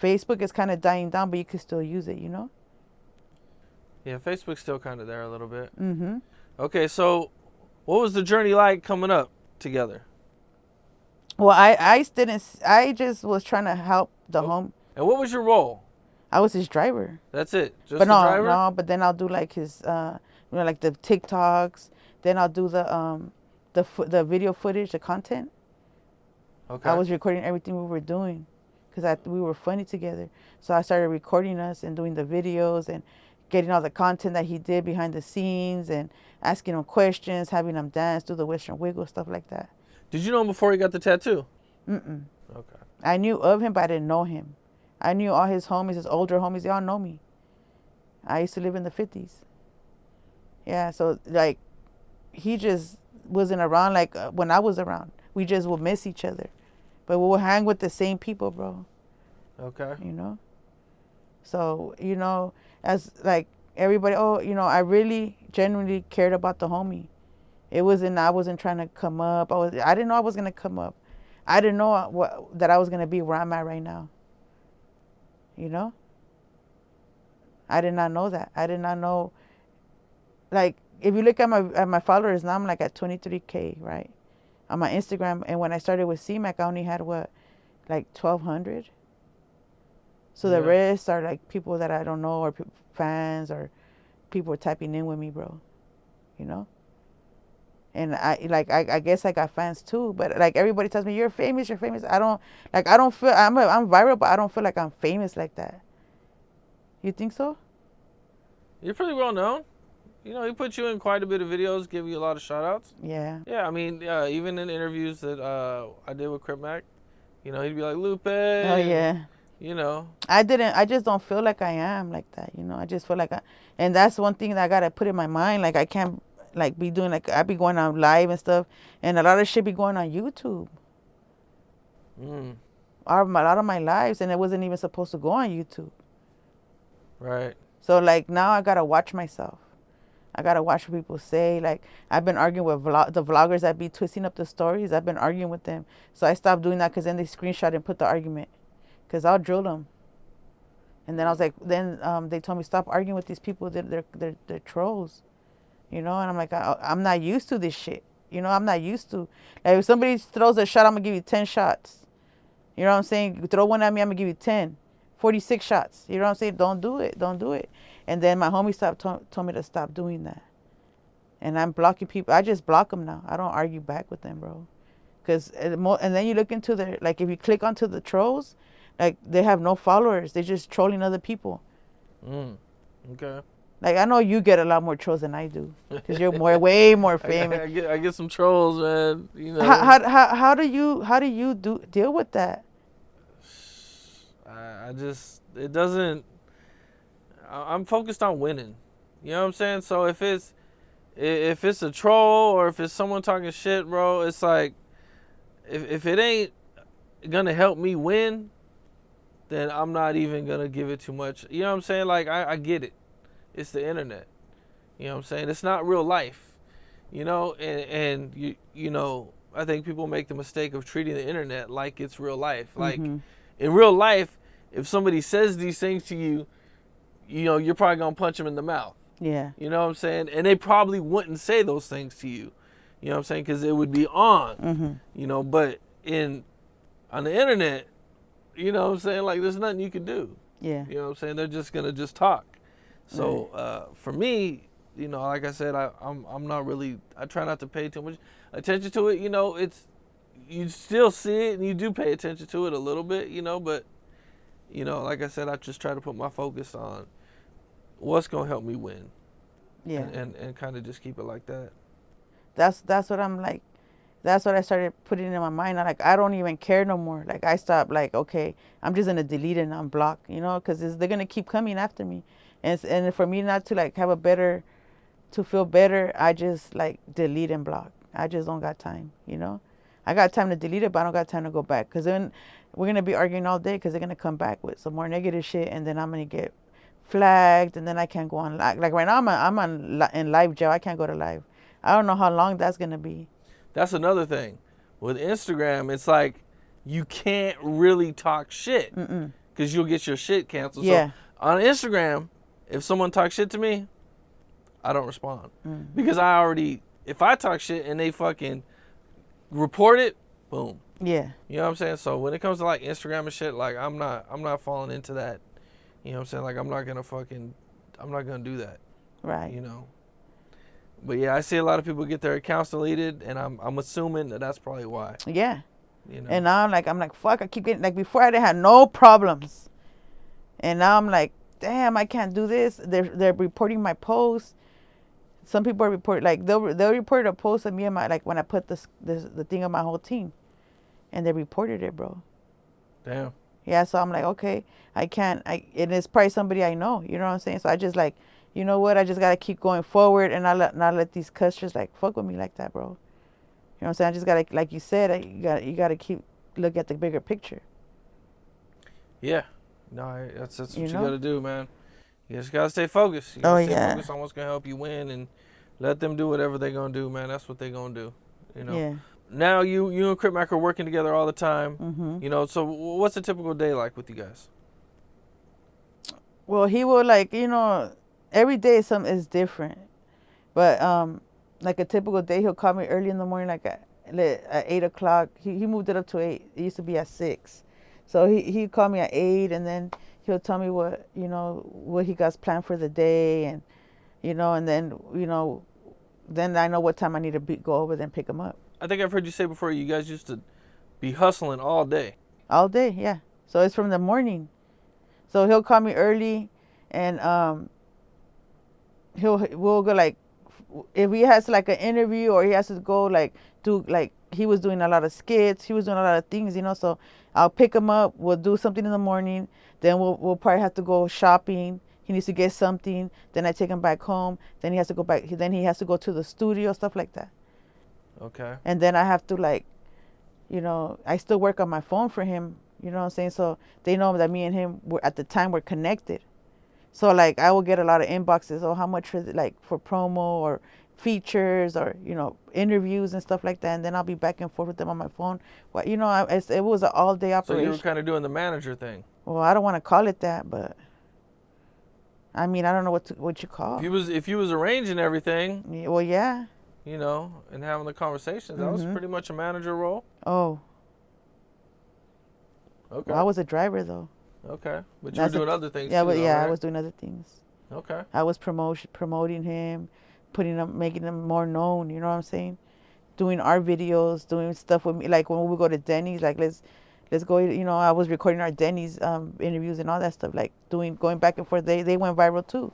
Facebook is kind of dying down, but you can still use it, Yeah, Facebook's still kind of there a little bit. Mm-hmm. Okay, so what was the journey like coming up together? Well, I just was trying to help the home. And what was your role? I was his driver. That's it? Just But the driver? no, but then I'll do like his, like the TikToks. Then I'll do the video footage, the content. Okay. I was recording everything we were doing. because we were funny together. So I started recording us and doing the videos and getting all the content that he did behind the scenes and asking him questions, having him dance, do the Western wiggle, stuff like that. Did you know him before he got the tattoo? Mm-mm. Okay. I knew of him, but I didn't know him. I knew all his homies, his older homies. They all know me. I used to live in the 50s. Yeah, so like he just wasn't around like when I was around. We just would miss each other. But we would hang with the same people, bro. Okay. You know? So, as like everybody, I really genuinely cared about the homie. I wasn't trying to come up. I didn't know I was going to come up. I didn't know that I was going to be where I'm at right now. You know? I did not know that. I did not know. Like, if you look at my followers now, I'm like at 23K, right? On my Instagram. And when I started with CMAC, I only had like 1,200. So the rest are like people that I don't know, or fans, or people typing in with me, bro. You know? And I guess I got fans too, but like everybody tells me, you're famous. I don't feel, I'm viral, but I don't feel like I'm famous like that. You think so? You're pretty well known. He put you in quite a bit of videos, give you a lot of shout outs. Yeah. Yeah, I mean, even in interviews that I did with Crip, he'd be like, Lupe. Oh, yeah. I just don't feel like I am like that. I just feel like and that's one thing that I got to put in my mind. Like, I can't like be doing, like, I be going on live and stuff, and a lot of shit be going on YouTube. A lot of my lives, and it wasn't even supposed to go on YouTube. Right. So like now I gotta watch myself. I gotta watch what people say. Like, I've been arguing with the vloggers that be twisting up the stories. I've been arguing with them, so I stopped doing that because then they screenshot and put the argument, because I'll drill them. And then I was like, they told me, stop arguing with these people. They're trolls. And I'm like, I'm not used to this shit. I'm not used to. Like, if somebody throws a shot, I'm going to give you 10 shots. You know what I'm saying? You throw one at me, I'm going to give you 10. 46 shots. You know what I'm saying? Don't do it. Don't do it. And then my homie told me to stop doing that. And I'm blocking people. I just block them now. I don't argue back with them, bro. And then you look into their, like, if you click onto the trolls, like, they have no followers. They're just trolling other people. Okay. Like, I know you get a lot more trolls than I do, because you're way more famous. I get some trolls, man. How do you deal with that? It doesn't. I'm focused on winning. You know what I'm saying? So if it's a troll, or if it's someone talking shit, bro, it's like, if it ain't gonna help me win, then I'm not even gonna give it too much. You know what I'm saying? Like, I get it. It's the internet. You know what I'm saying? It's not real life. And I think people make the mistake of treating the internet like it's real life. Like, in real life, if somebody says these things to you, you're probably gonna punch them in the mouth. Yeah. You know what I'm saying? And they probably wouldn't say those things to you. You know what I'm saying? Because it would be on. But on the internet, you know what I'm saying? Like, there's nothing you can do. Yeah. You know what I'm saying? They're just gonna talk. So for me, like I said, I'm not really. I try not to pay too much attention to it. You still see it and you do pay attention to it a little bit. But like I said, I just try to put my focus on what's gonna help me win. Yeah. And kind of just keep it like that. That's what I'm like. That's what I started putting in my mind. Like, I don't even care no more. Like, I stopped. Like, okay, I'm just gonna delete it and unblock. Because they're gonna keep coming after me. And for me not to like to feel better, I just like delete and block. I just don't got time, I got time to delete it, but I don't got time to go back. Because then we're going to be arguing all day, because they're going to come back with some more negative shit, and then I'm going to get flagged, and then I can't go on. Like right now, I'm in live jail. I can't go to live. I don't know how long that's going to be. That's another thing. With Instagram, it's like you can't really talk shit because you'll get your shit canceled. Yeah. So on Instagram, if someone talks shit to me, I don't respond. Because if I talk shit and they fucking report it, boom. Yeah. You know what I'm saying? So when it comes to like Instagram and shit, like I'm not falling into that. You know what I'm saying? Like I'm not gonna do that. Right. But yeah, I see a lot of people get their accounts deleted, and I'm assuming that's probably why. Yeah. You know. And now I'm like, fuck, I keep getting, like, before I didn't have no problems. And now I'm like, damn, I can't do this. They're reporting my posts. Some people are reporting, like, they'll report a post of me and my, like, when I put the thing on my whole team. And they reported it, bro. Damn. Yeah, so I'm like, okay, I can't, and it's probably somebody I know, you know what I'm saying? So I just like, you know what, I just got to keep going forward and not let these customers, like, fuck with me like that, bro. You know what I'm saying? I just got to, like you said, you got to keep, look at the bigger picture. Yeah. No, that's what you know? got to do, man. You just got to stay focused. You got to stay yeah. focused on what's going to help you win and let them do whatever they're going to do, man. That's what they're going to do, you know? Yeah. Now you and Crip Mac are working together all the time, Mm-hmm. you know, so what's a typical day like with you guys? Well, he will, like, you know, every day is different. But, like a typical day, he'll call me early in the morning, like at 8 o'clock. He moved it up to 8. It used to be at 6. So he'd call me at 8, and then he'll tell me what, you know, what he got planned for the day. And, you know, and then, you know, then I know what time I need to go over there and pick him up. I think I've heard you say before you guys used to be hustling all day. All day, yeah. So it's from the morning. So he'll call me early, and we'll go, like, if he has like an interview or he has to go like do, like, he was doing a lot of skits, he was doing a lot of things, you know. So I'll pick him up. We'll do something in the morning. Then we'll probably have to go shopping. He needs to get something. Then I take him back home. Then he has to go back. Then he has to go to the studio, stuff like that. Okay. And then I have to, like, you know, I still work on my phone for him. You know what I'm saying? So they know that me and him at the time we're connected. So, like, I will get a lot of inboxes. Oh, how much for, like, for promo or features or, you know, interviews and stuff like that. And then I'll be back and forth with them on my phone. Well, you know, it was an all-day operation. So you were kind of doing the manager thing. Well, I don't want to call it that, but I mean, I don't know what you call. If you was arranging everything. Yeah, well, yeah. You know, and having the conversations, that was pretty much a manager role. Oh. Okay. Well, I was a driver though. Okay, but you were doing other things yeah, too. But yeah, right? I was doing other things. Okay. I was promoting him, making him more known. You know what I'm saying? Doing art videos, doing stuff with me. Like when we go to Denny's, like let's go. You know, I was recording our Denny's interviews and all that stuff. Like going back and forth. They went viral too.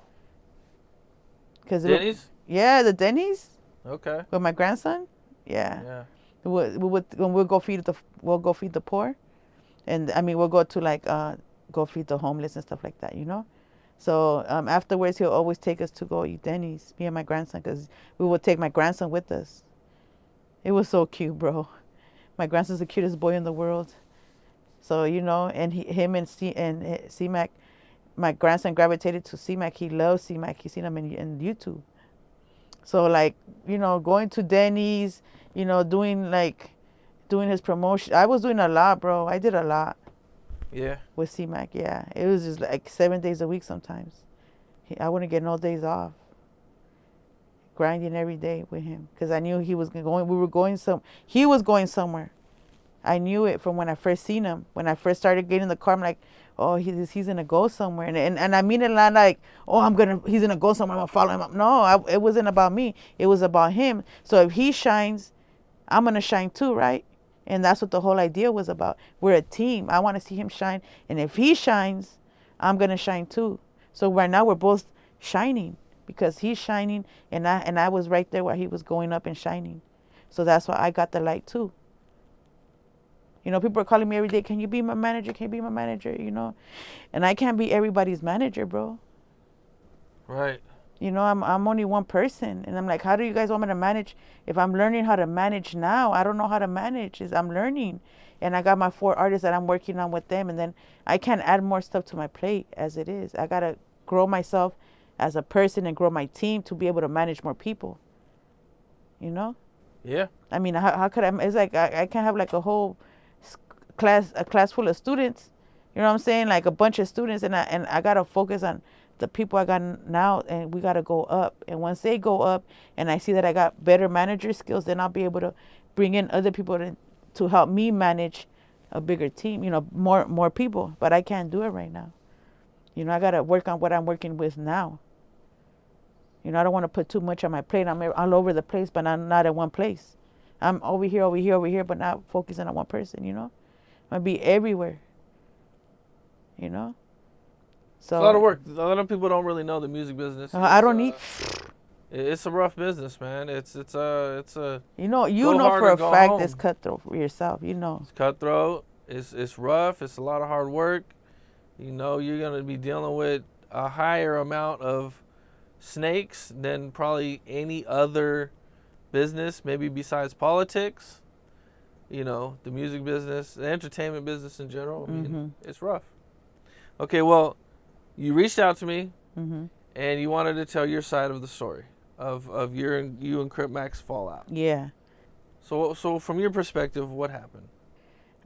Denny's? Yeah, the Denny's. Okay. With my grandson. Yeah. Yeah. We'll go feed the poor, and I mean we'll go to, like, go feed the homeless and stuff like that, you know. So afterwards he'll always take us to go eat Denny's, me and my grandson, because we would take my grandson with us. It was so cute, bro. My grandson's the cutest boy in the world. So, you know, and him and C-Mac, my grandson gravitated to C-Mac. He loves C-Mac. He's seen him in YouTube. So, like, you know, going to Denny's, you know, doing his promotion. I was doing a lot, bro. I did a lot. Yeah. With C-Mac, yeah. It was just like 7 days a week sometimes. I wouldn't get no days off. Grinding every day with him because I knew he was going. He was going somewhere. I knew it from when I first seen him. When I first started getting in the car, I'm like, oh, he's gonna go somewhere. And I mean it not like, oh, he's gonna go somewhere. I'm gonna follow him up. No, it wasn't about me. It was about him. So if he shines, I'm gonna shine too, right? And that's what the whole idea was about. We're a team. I want to see him shine, and if he shines, I'm gonna shine too. So right now we're both shining because he's shining, and I was right there while he was going up and shining. So that's why I got the light too. You know, people are calling me every day, can you be my manager? Can you be my manager? You know, and I can't be everybody's manager, bro. Right. You know, I'm only one person, and I'm like, how do you guys want me to manage? If I'm learning how to manage now, I don't know how to manage. I'm learning, and I got my 4 artists that I'm working on with them, and then I can't add more stuff to my plate as it is. I gotta grow myself as a person and grow my team to be able to manage more people. You know? Yeah. I mean, how could I? It's like I can't have like a whole class full of students. You know what I'm saying? Like a bunch of students, and I gotta focus on the people I got now, and we got to go up. And once they go up and I see that I got better manager skills, then I'll be able to bring in other people to help me manage a bigger team, you know, more people. But I can't do it right now. You know, I got to work on what I'm working with now. You know, I don't want to put too much on my plate. I'm all over the place, but I'm not at one place. I'm over here, but not focusing on one person, you know? I'm going to be everywhere, you know? So It's a lot of work. A lot of people don't really know the music business. I don't need... It's a rough business, man. It's a You know hard for or a go fact home. it's cutthroat for yourself, you know. It's cutthroat. It's rough. It's a lot of hard work. You know, you're gonna be dealing with a higher amount of snakes than probably any other business, maybe besides politics. You know, the music business, the entertainment business in general. I mean, it's rough. Okay, well, you reached out to me, and you wanted to tell your side of the story of you and Crip Mac's fallout. Yeah. So from your perspective, what happened?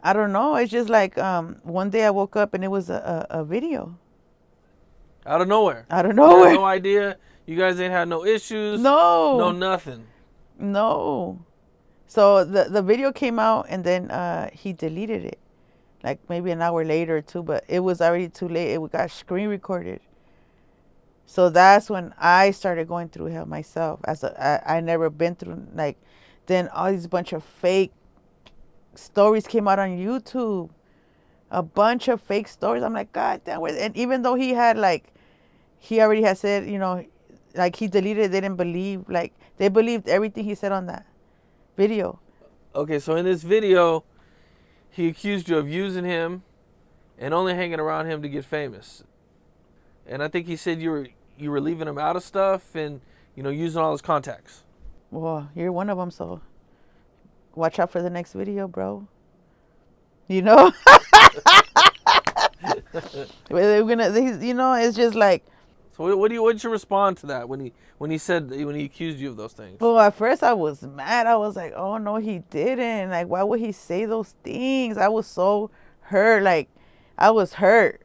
I don't know. It's just like one day I woke up and it was a video. Out of nowhere. Out of You had nowhere. no idea. You guys ain't had no issues. No. No nothing. No. So the video came out and then he deleted it. Like maybe an hour later or two, but it was already too late. It got screen recorded. So that's when I started going through hell myself. I never been through, like, then all these bunch of fake stories came out on YouTube. A bunch of fake stories. I'm like, God damn. And even though he had, like, he already had said, you know, like he deleted it, they didn't believe, like, they believed everything he said on that video. Okay, so in this video, he accused you of using him and only hanging around him to get famous. And I think he said you were leaving him out of stuff and, you know, using all his contacts. Well, you're one of them, so watch out for the next video, bro. You know? We're gonna, you know, it's just like. So what did you respond to that when he accused you of those things? Well, at first I was mad. I was like, oh no, he didn't. Like, why would he say those things? I was so hurt. Like, I was hurt.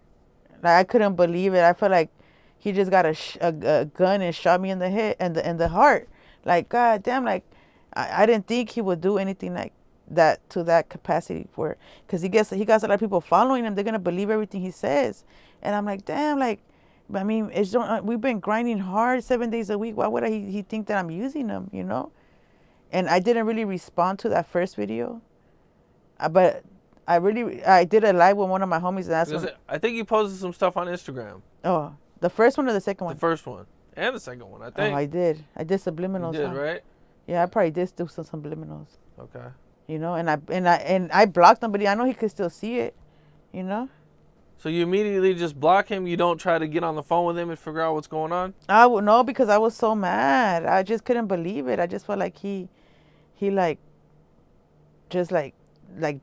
Like, I couldn't believe it. I felt like he just got a gun and shot me in the head and the heart. Like, God damn. Like, I didn't think he would do anything like that to that capacity for, because he got a lot of people following him. They're gonna believe everything he says, and I'm like, damn. Like, I mean, we've been grinding hard 7 days a week. Why would he think that I'm using him, you know? And I didn't really respond to that first video, but I did a live with one of my homies, and that's when, I think you posted some stuff on Instagram. oh, the first one or the second one? The first one and the second one, I think. Oh, I did subliminals. You did, huh? right? Yeah, I probably did do some subliminals. Okay. You know, and I blocked him, but I know he could still see it, you know. So you immediately just block him? You don't try to get on the phone with him and figure out what's going on? I would know, because I was so mad. I just couldn't believe it. I just felt like he like, just like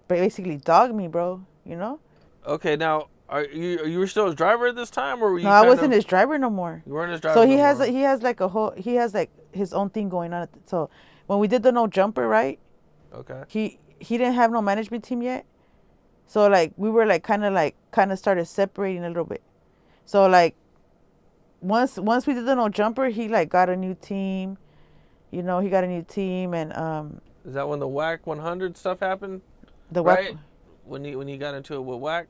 basically dogged me, bro. You know? Okay, now you were still his driver at this time, or were you? No, I wasn't his driver no more. You weren't his driver. So he has like his own thing going on. So when we did the no jumper, right? Okay. He didn't have no management team yet. So like we were like kind of started separating a little bit. So like once we did the no jumper, he like got a new team. You know, he got a new team, and Is that when the WAC 100 stuff happened? the right? When he got into it with WAC?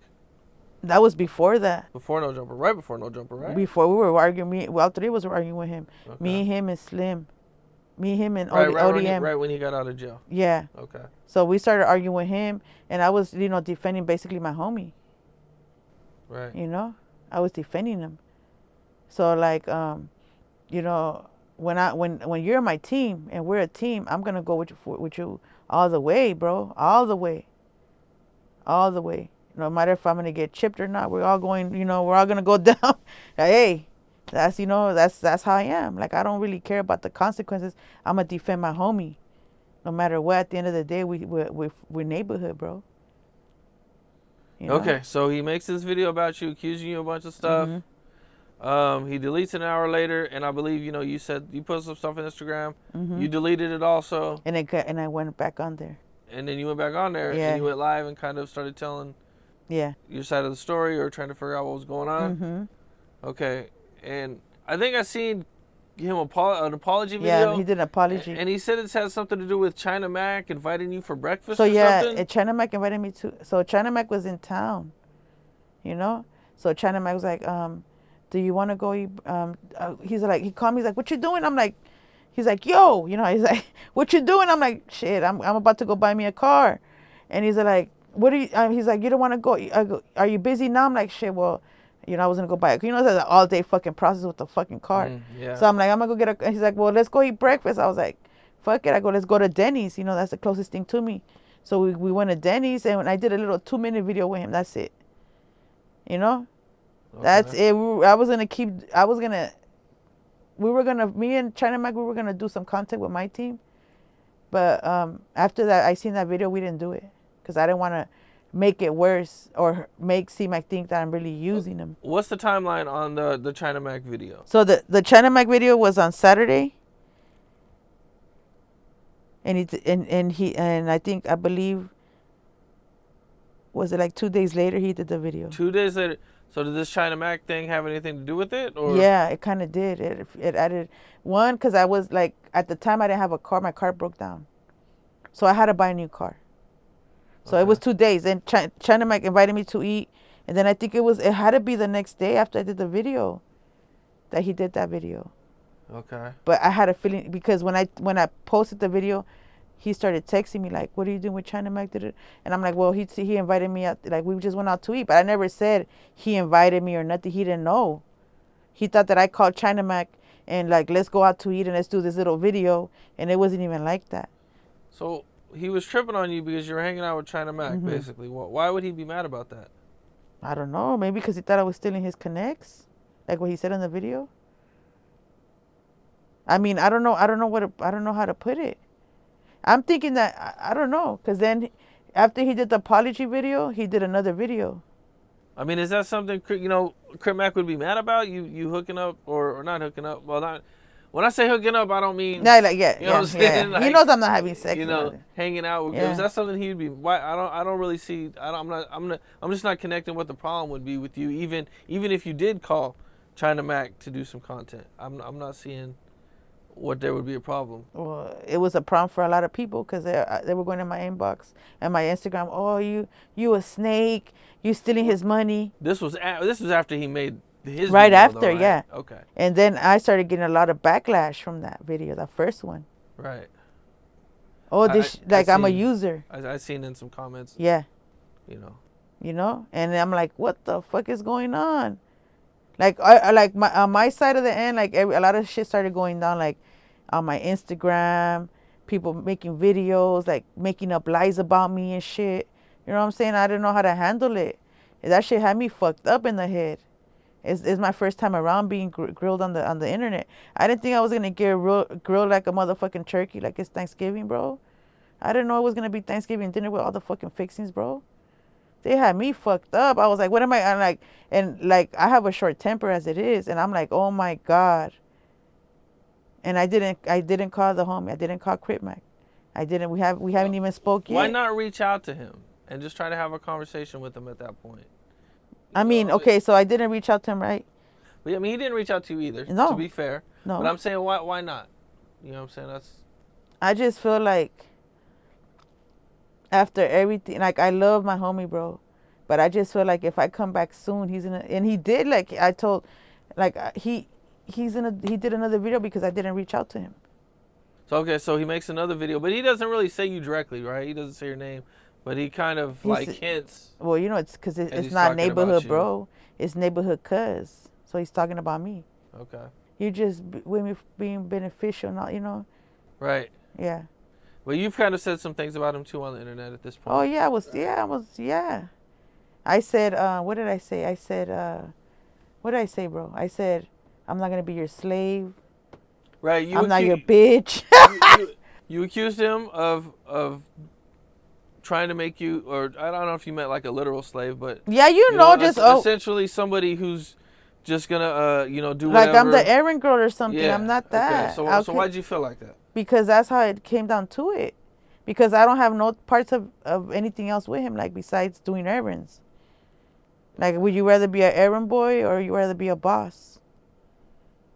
That was before that. Before no jumper, right before no jumper, right? Before we were arguing, all three of us were arguing with him. Okay. Me, him, and Slim. Me, him, and ODM. ODM. When he got out of jail. Yeah. Okay. So we started arguing with him, and I was, you know, defending basically my homie. Right. You know, I was defending him. So like, you know, when you're my team and we're a team, I'm gonna go with you all the way, bro, all the way. No matter if I'm gonna get chipped or not, we're all going. You know, we're all gonna go down. Hey, that's how I am. Like, I don't really care about the consequences. I'm gonna defend my homie, no matter what. At the end of the day, we're neighborhood, bro. You know? Okay, so he makes this video about you, accusing you of a bunch of stuff. He deletes it an hour later, and I believe, you know, you said you put some stuff on Instagram. You deleted it also. And I went back on there. And then you went back on there, and you went live and kind of started telling your side of the story, or trying to figure out what was going on. Okay, and I think I seen him an apology video. Yeah, he did an apology. And he said it had something to do with China Mac inviting you for breakfast so or something? So China Mac invited me to. So China Mac was in town, you know. So China Mac was like, do you want to go eat? He's like, he called me. He's like, what you doing? I'm like, He's like, yo, you know, he's like, what you doing? I'm like, shit, I'm about to go buy me a car. And he's like, what are you, he's like, you don't want to go, are you busy now? I'm like, shit, well, you know, I was going to go buy it. You know, it's an all day fucking process with the fucking car. Yeah. So I'm like, I'm going to go get a, he's like, well, let's go eat breakfast. I was like, fuck it. I go, let's go to Denny's. You know, that's the closest thing to me. So we went to Denny's and I did a little 2-minute video with him. That's it. You know? Okay. That's it. Me and China Mac, we were going to do some content with my team. But after that, I seen that video, we didn't do it. Because I didn't want to make it worse or seem like think that I'm really using them. What's the timeline on the China Mac video? So the China Mac video was on Saturday. And I believe, was it like 2 days later he did the video? 2 days later. So did this China Mac thing have anything to do with it? Or? Yeah, it kind of did. It added one, because I was like, at the time I didn't have a car. My car broke down. So I had to buy a new car. So It was 2 days. And China Mac invited me to eat. And then I think it had to be the next day after I did the video that he did that video. Okay. But I had a feeling, because when I posted the video, he started texting me like, what are you doing with China Mac? And I'm like, well, he invited me out. Like, we just went out to eat. But I never said he invited me or nothing. He didn't know. He thought that I called China Mac and like, let's go out to eat and let's do this little video. And it wasn't even like that. So he was tripping on you because you were hanging out with China Mac, basically. Why would he be mad about that? I don't know. Maybe because he thought I was stealing his connects, like what he said in the video. I mean, I don't know how to put it. I'm thinking that, I don't know, because then after he did the apology video, he did another video. I mean, is that something, you know, Crip Mac would be mad about? You hooking up or not hooking up? Well, not. When I say hooking up, I don't mean. Yeah, like, yeah, you know what I'm saying? Like, he knows I'm not having sex. You know, hanging out with. Is that something he'd be? Why? I don't really see. I'm just not connecting what the problem would be with you. Even if you did call China Mac to do some content, I'm not seeing what there would be a problem. Well, it was a problem for a lot of people because they were going in my inbox and my Instagram. Oh, you a snake? You stealing his money? This was after he made his right video, after, though, right? yeah. Okay. And then I started getting a lot of backlash from that video, that first one. Right. Oh, I'm a user. I seen in some comments. Yeah. You know. And I'm like, what the fuck is going on? Like, on my side of the end, like a lot of shit started going down, like on my Instagram, people making videos, like making up lies about me and shit. You know what I'm saying? I didn't know how to handle it. That shit had me fucked up in the head. It's my first time around being grilled on the internet. I didn't think I was gonna get grilled like a motherfucking turkey, like it's Thanksgiving, bro. I didn't know it was gonna be Thanksgiving dinner with all the fucking fixings, bro. They had me fucked up. I was like, what am I? I'm like, I have a short temper as it is, and I'm like, oh my god. And I didn't call the homie. I didn't call Crip Mac. I didn't. We haven't even spoke yet. Why not reach out to him and just try to have a conversation with him at that point? I mean, okay, so I didn't reach out to him, right? But I mean, he didn't reach out to you either. No. To be fair. No. But I'm saying, why not? You know what I'm saying? I just feel like after everything, like I love my homie, bro, but I just feel like if I come back soon, and he did, like I told, like he did another video because I didn't reach out to him. So okay, so he makes another video, but he doesn't really say you directly, right? He doesn't say your name. But he kind of hints. Well, you know, it's because it's not neighborhood, bro. It's neighborhood cuz. So he's talking about me. Okay. You just with me being beneficial, not, you know. Right. Yeah. Well, you've kind of said some things about him too on the internet at this point. Oh yeah, I said, what did I say? I said, what did I say, bro? I said, I'm not gonna be your slave. Right. I'm not your bitch. you accused him of trying to make you, or I don't know if you meant like a literal slave, but yeah, just essentially somebody who's just gonna do whatever. Like I'm the errand girl or something. Yeah. I'm not that. Okay. So why'd you feel like that? Because that's how it came down to it. Because I don't have no parts of anything else with him, like besides doing errands. Like, would you rather be an errand boy or you rather be a boss?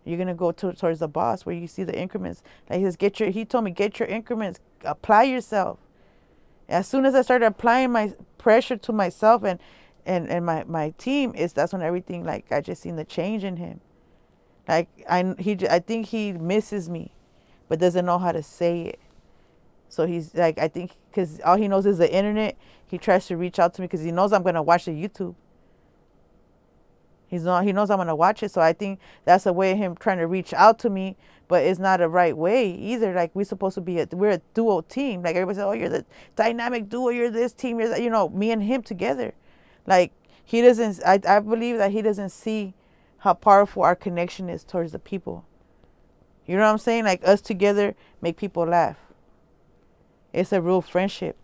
You're gonna go towards the boss where you see the increments. Like he told me, get your increments, apply yourself. As soon as I started applying my pressure to myself and my team, that's when everything, like I just seen the change in him. Like I think he misses me. but doesn't know how to say it. So he's like, I think, because all he knows is the internet. He tries to reach out to me because he knows I'm gonna watch the YouTube. He knows I'm gonna watch it, so I think that's a way of him trying to reach out to me, but it's not a right way either. Like we're supposed to be we're a duo team. Like everybody says, oh, you're the dynamic duo. You're this team. You're that. You know, me and him together. Like he doesn't. I believe that he doesn't see how powerful our connection is towards the people. You know what I'm saying? Like us together make people laugh. It's a real friendship,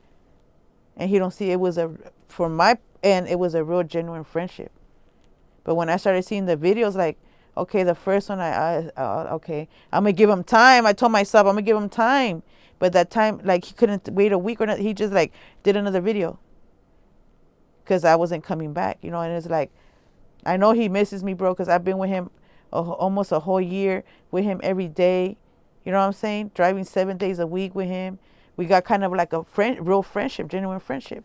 and he don't see it was from my end. It was a real genuine friendship. But when I started seeing the videos, like, okay, the first one, okay, I'm going to give him time. I told myself I'm going to give him time. But that time, like, he couldn't wait a week or not. He just, like, did another video because I wasn't coming back, you know. And it's like, I know he misses me, bro, because I've been with him almost a whole year, with him every day. You know what I'm saying? Driving 7 days a week with him. We got kind of like a real friendship, genuine friendship.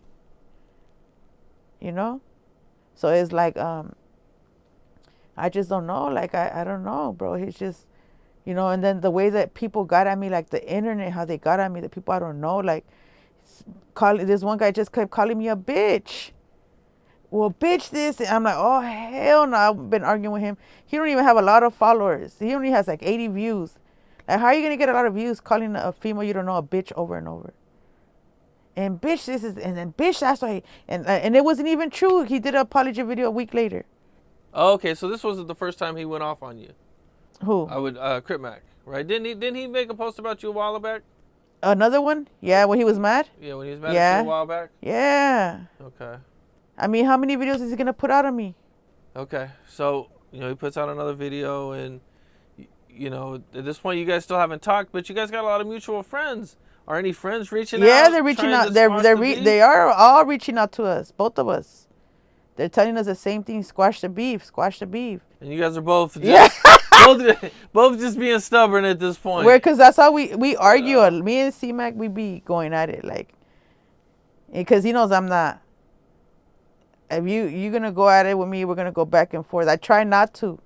You know? So it's like, I just don't know. Like, I don't know, bro. He's just, you know, and then the way that people got at me, like the internet, how they got at me, the people I don't know, like, this one guy just kept calling me a bitch. Well, bitch this. And I'm like, oh, hell no. I've been arguing with him. He don't even have a lot of followers. He only has like 80 views. Like, how are you going to get a lot of views calling a female you don't know a bitch over and over? And bitch this is, and then bitch that's why, and it wasn't even true. He did an apology video a week later. Oh, okay, so this wasn't the first time he went off on you. Who? I would Crip Mac, right? Didn't he make a post about you a while back? Another one? Yeah, when he was mad? Yeah, when he was mad at you a while back? Yeah. Okay. I mean, how many videos is he going to put out on me? Okay. So, you know, he puts out another video and, you know, at this point you guys still haven't talked, but you guys got a lot of mutual friends. Are any friends reaching out? Yeah, they're reaching out. They are all reaching out to us, both of us. They're telling us the same thing, squash the beef, squash the beef. And you guys are both just, both just being stubborn at this point. Because that's how we argue. Me and C-Mac, we be going at it. Like, because he knows I'm not. If you're going to go at it with me, we're going to go back and forth. I try not to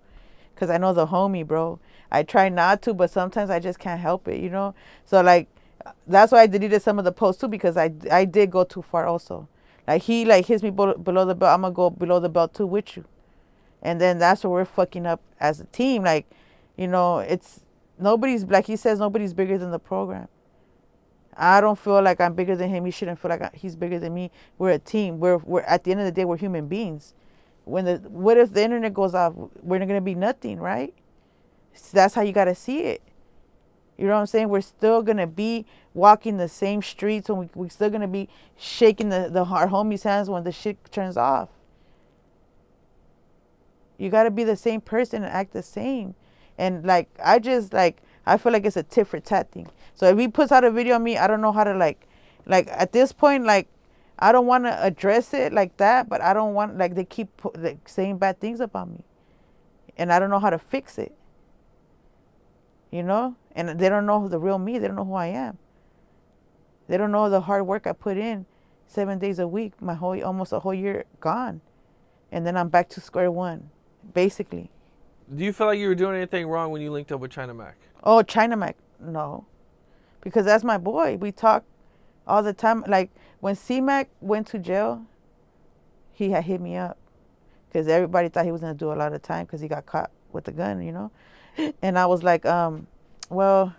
because I know the homie, bro. I try not to, but sometimes I just can't help it, you know? So, like, that's why I deleted some of the posts, too, because I did go too far also. Like, he, like, hits me below the belt. I'm going to go below the belt, too, with you. And then that's where we're fucking up as a team. Like, you know, it's nobody's, like he says, nobody's bigger than the program. I don't feel like I'm bigger than him. He shouldn't feel like he's bigger than me. We're a team. We're at the end of the day, we're human beings. What if the internet goes off? We're not going to be nothing, right? So that's how you got to see it. You know what I'm saying? We're still going to be walking the same streets, and we're still going to be shaking our homies' hands when the shit turns off. You got to be the same person and act the same. And, like, I feel like it's a tit for tat thing. So if he puts out a video of me, I don't know how to, like at this point, like, I don't want to address it like that, but I don't want, like, they keep saying bad things about me. And I don't know how to fix it. You know? And they don't know the real me. They don't know who I am. They don't know the hard work I put in 7 days a week, almost a whole year gone. And then I'm back to square one, basically. Do you feel like you were doing anything wrong when you linked up with China Mac? Oh, China Mac, no. Because that's my boy. We talk all the time. Like, when C-Mac went to jail, he had hit me up. Because everybody thought he was going to do a lot of time because he got caught with the gun, you know? And I was like, well,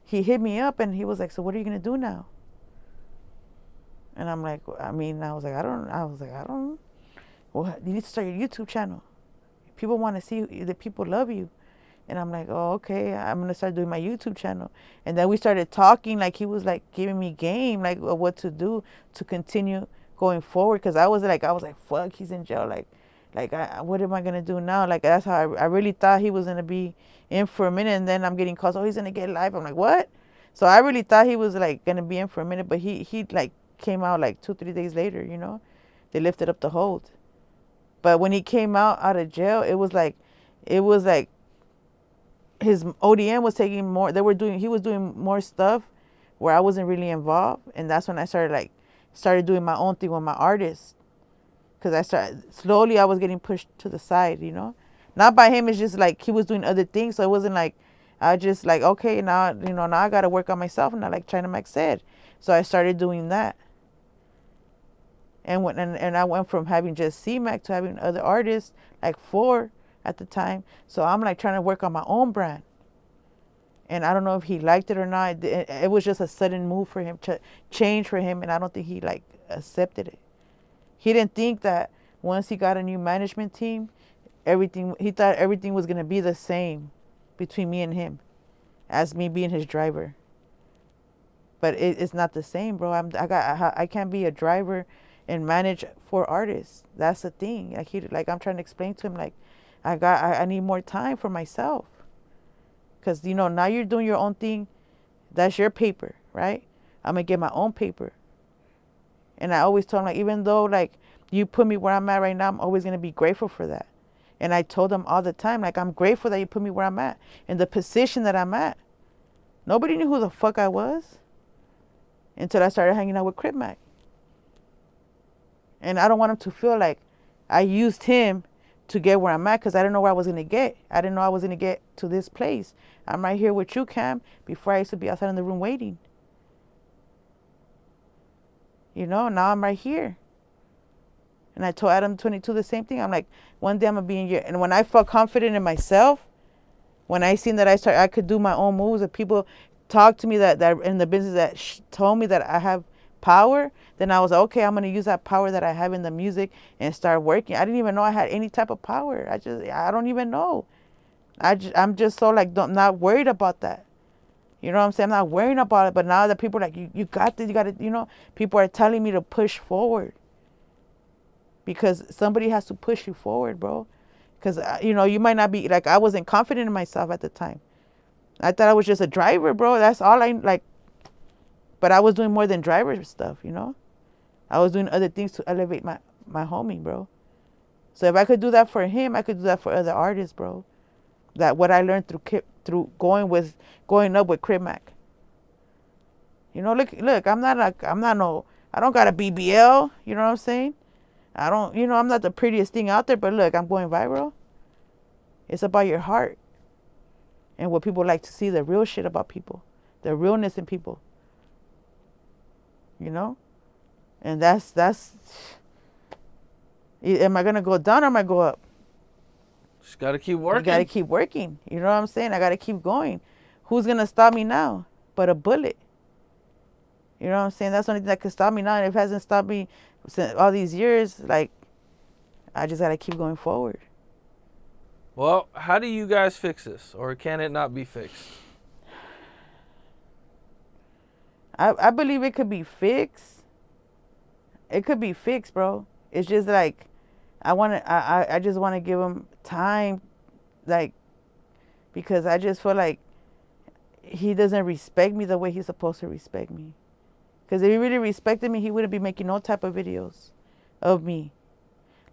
he hit me up and he was like, so what are you going to do now? And I'm like, I don't. Well, you need to start your YouTube channel. People want to see that people love you. And I'm like, oh, okay, I'm going to start doing my YouTube channel. And then we started talking, like he was like giving me game, like what to do to continue going forward. Because I was like, fuck, he's in jail. What am I going to do now? Like, that's how I really thought he was going to be in for a minute. And then I'm getting calls, oh, he's going to get live. I'm like, what? So I really thought he was like going to be in for a minute. But he like came out like 2-3 days later, you know. They lifted up the hold. But when he came out of jail, it was like his ODM was taking more. He was doing more stuff where I wasn't really involved. And that's when I started doing my own thing with my artists. Because I was getting pushed to the side, you know. Not by him, it's just like he was doing other things. So it wasn't like I just like, okay, now, now I got to work on myself now, like China Mac said. So I started doing that. And I went from having just C-Mac to having other artists, like 4 at the time. So I'm like trying to work on my own brand. And I don't know if he liked it or not. It was just a sudden move for him, change for him. And I don't think he like accepted it. He didn't think that once he got a new management team, he thought everything was going to be the same between me and him as me being his driver. But it's not the same, bro. I can't be a driver and manage 4 artists. That's the thing. I'm trying to explain to him, like, I need more time for myself. Cause now you're doing your own thing. That's your paper, right? I'm gonna get my own paper. And I always told him, like, even though like you put me where I'm at right now, I'm always gonna be grateful for that. And I told him all the time, like, I'm grateful that you put me where I'm at, in the position that I'm at. Nobody knew who the fuck I was until I started hanging out with Crip Mac. And I don't want him to feel like I used him to get where I'm at, because I didn't know where I was going to get. I didn't know I was going to get to this place. I'm right here with you, Cam. Before I used to be outside in the room waiting. Now I'm right here. And I told Adam 22 the same thing. I'm like, one day I'm going to be in your... And when I felt confident in myself, when I seen that I could do my own moves, that people talked to me that in the business that told me that I have power, then I was like, okay, I'm going to use that power that I have in the music and start working. I didn't even know I had any type of power. I don't even know. I'm just so like, not worried about that. You know what I'm saying? I'm not worrying about it. But now that people are like, you got this, you got to, people are telling me to push forward. Because somebody has to push you forward, bro. Because, you might not be, like, I wasn't confident in myself at the time. I thought I was just a driver, bro. That's all like. But I was doing more than driver stuff, I was doing other things to elevate my homie, bro. So if I could do that for him, I could do that for other artists, bro. That what I learned through growing up with Crip Mac. Look, I don't got a BBL, you know what I'm saying? I don't, I'm not the prettiest thing out there, but look, I'm going viral. It's about your heart. And what people like to see, the real shit about people. The realness in people. And that's am I gonna go down or am I go up? Just gotta keep working. You gotta keep working. You know what I'm saying? I gotta keep going. Who's gonna stop me now but a bullet? You know what I'm saying? That's the only thing that could stop me now. And if it hasn't stopped me since all these years, like, I just gotta keep going forward. Well, how do you guys fix this? Or can it not be fixed? I believe it could be fixed. It could be fixed, bro. It's just like, I just want to give him time, like, because I just feel like he doesn't respect me the way he's supposed to respect me. Because if he really respected me, he wouldn't be making no type of videos of me.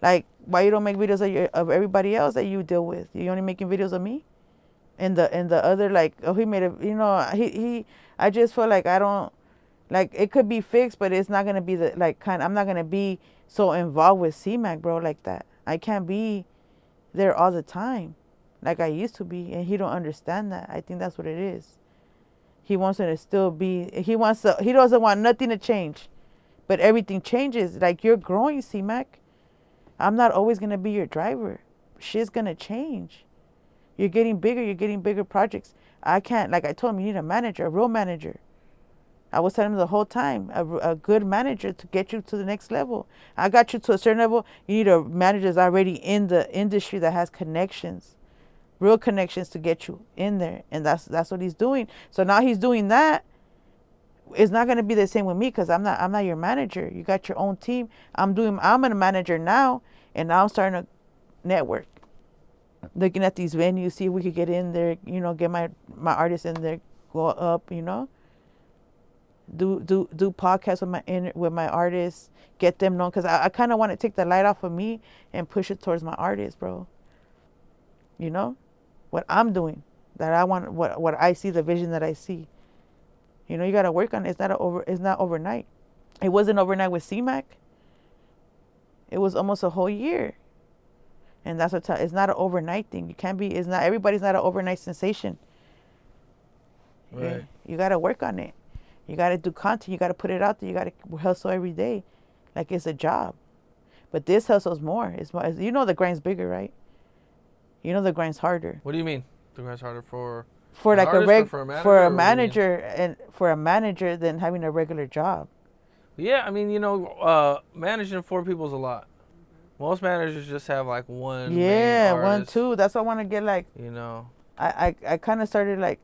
Like, why you don't make videos of everybody else that you deal with? You only making videos of me? And the other, like, oh, he made a, I just feel like I don't, like, it could be fixed, but it's not going to be I'm not going to be so involved with C-Mac, bro, like that. I can't be there all the time like I used to be, and he don't understand that. I think that's what it is. He wants it to still be, he doesn't want nothing to change, but everything changes. Like, you're growing, C-Mac. I'm not always going to be your driver. Shit's going to change. You're getting bigger projects. I can't, like I told him, you need a manager, a real manager. I was telling him the whole time, a good manager to get you to the next level. I got you to a certain level. You need a manager that's already in the industry that has connections, real connections to get you in there. And that's what he's doing. So now he's doing that. It's not going to be the same with me, because I'm not your manager. You got your own team. I'm a manager now, and now I'm starting to network. Looking at these venues, see if we could get in there, get my artists in there, go up, do podcasts with my artists, get them known, because I kind of want to take the light off of me and push it towards my artists, bro. What I'm doing, that I want, what I see, the vision that I see. You got to work on it. It's not overnight. It wasn't overnight with C-Mac. It was almost a whole year. And that's it's not an overnight thing. Everybody's not an overnight sensation. Right. You got to work on it. You got to do content. You got to put it out there. You got to hustle every day, like it's a job. But this hustle's more. It's more. You know the grind's bigger, right? You know the grind's harder. What do you mean? The grind's harder for For an like artist or for a manager? for a manager than having a regular job. Yeah, I mean, managing 4 people is a lot. Most managers just have like one main Yeah, artist. 1, 2. That's why I want to get like. You know. I kind of started like.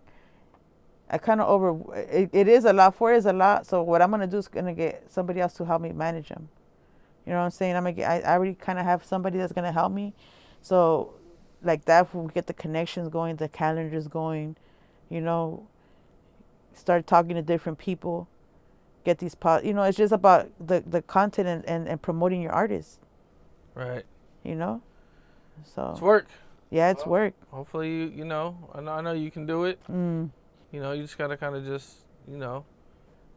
I kind of over. It is a lot. 4 is a lot. So what I'm gonna do is gonna get somebody else to help me manage them. You know what I'm saying? I'm gonna get. I already kind of have somebody that's gonna help me. So, like that, we get the connections going, the calendars going. You know. Start talking to different people. Get these it's just about the content and promoting your artists. Right. You know. So. It's work. Yeah, it's work. Hopefully, I know you can do it. Mm. You just gotta kind of just, get Bob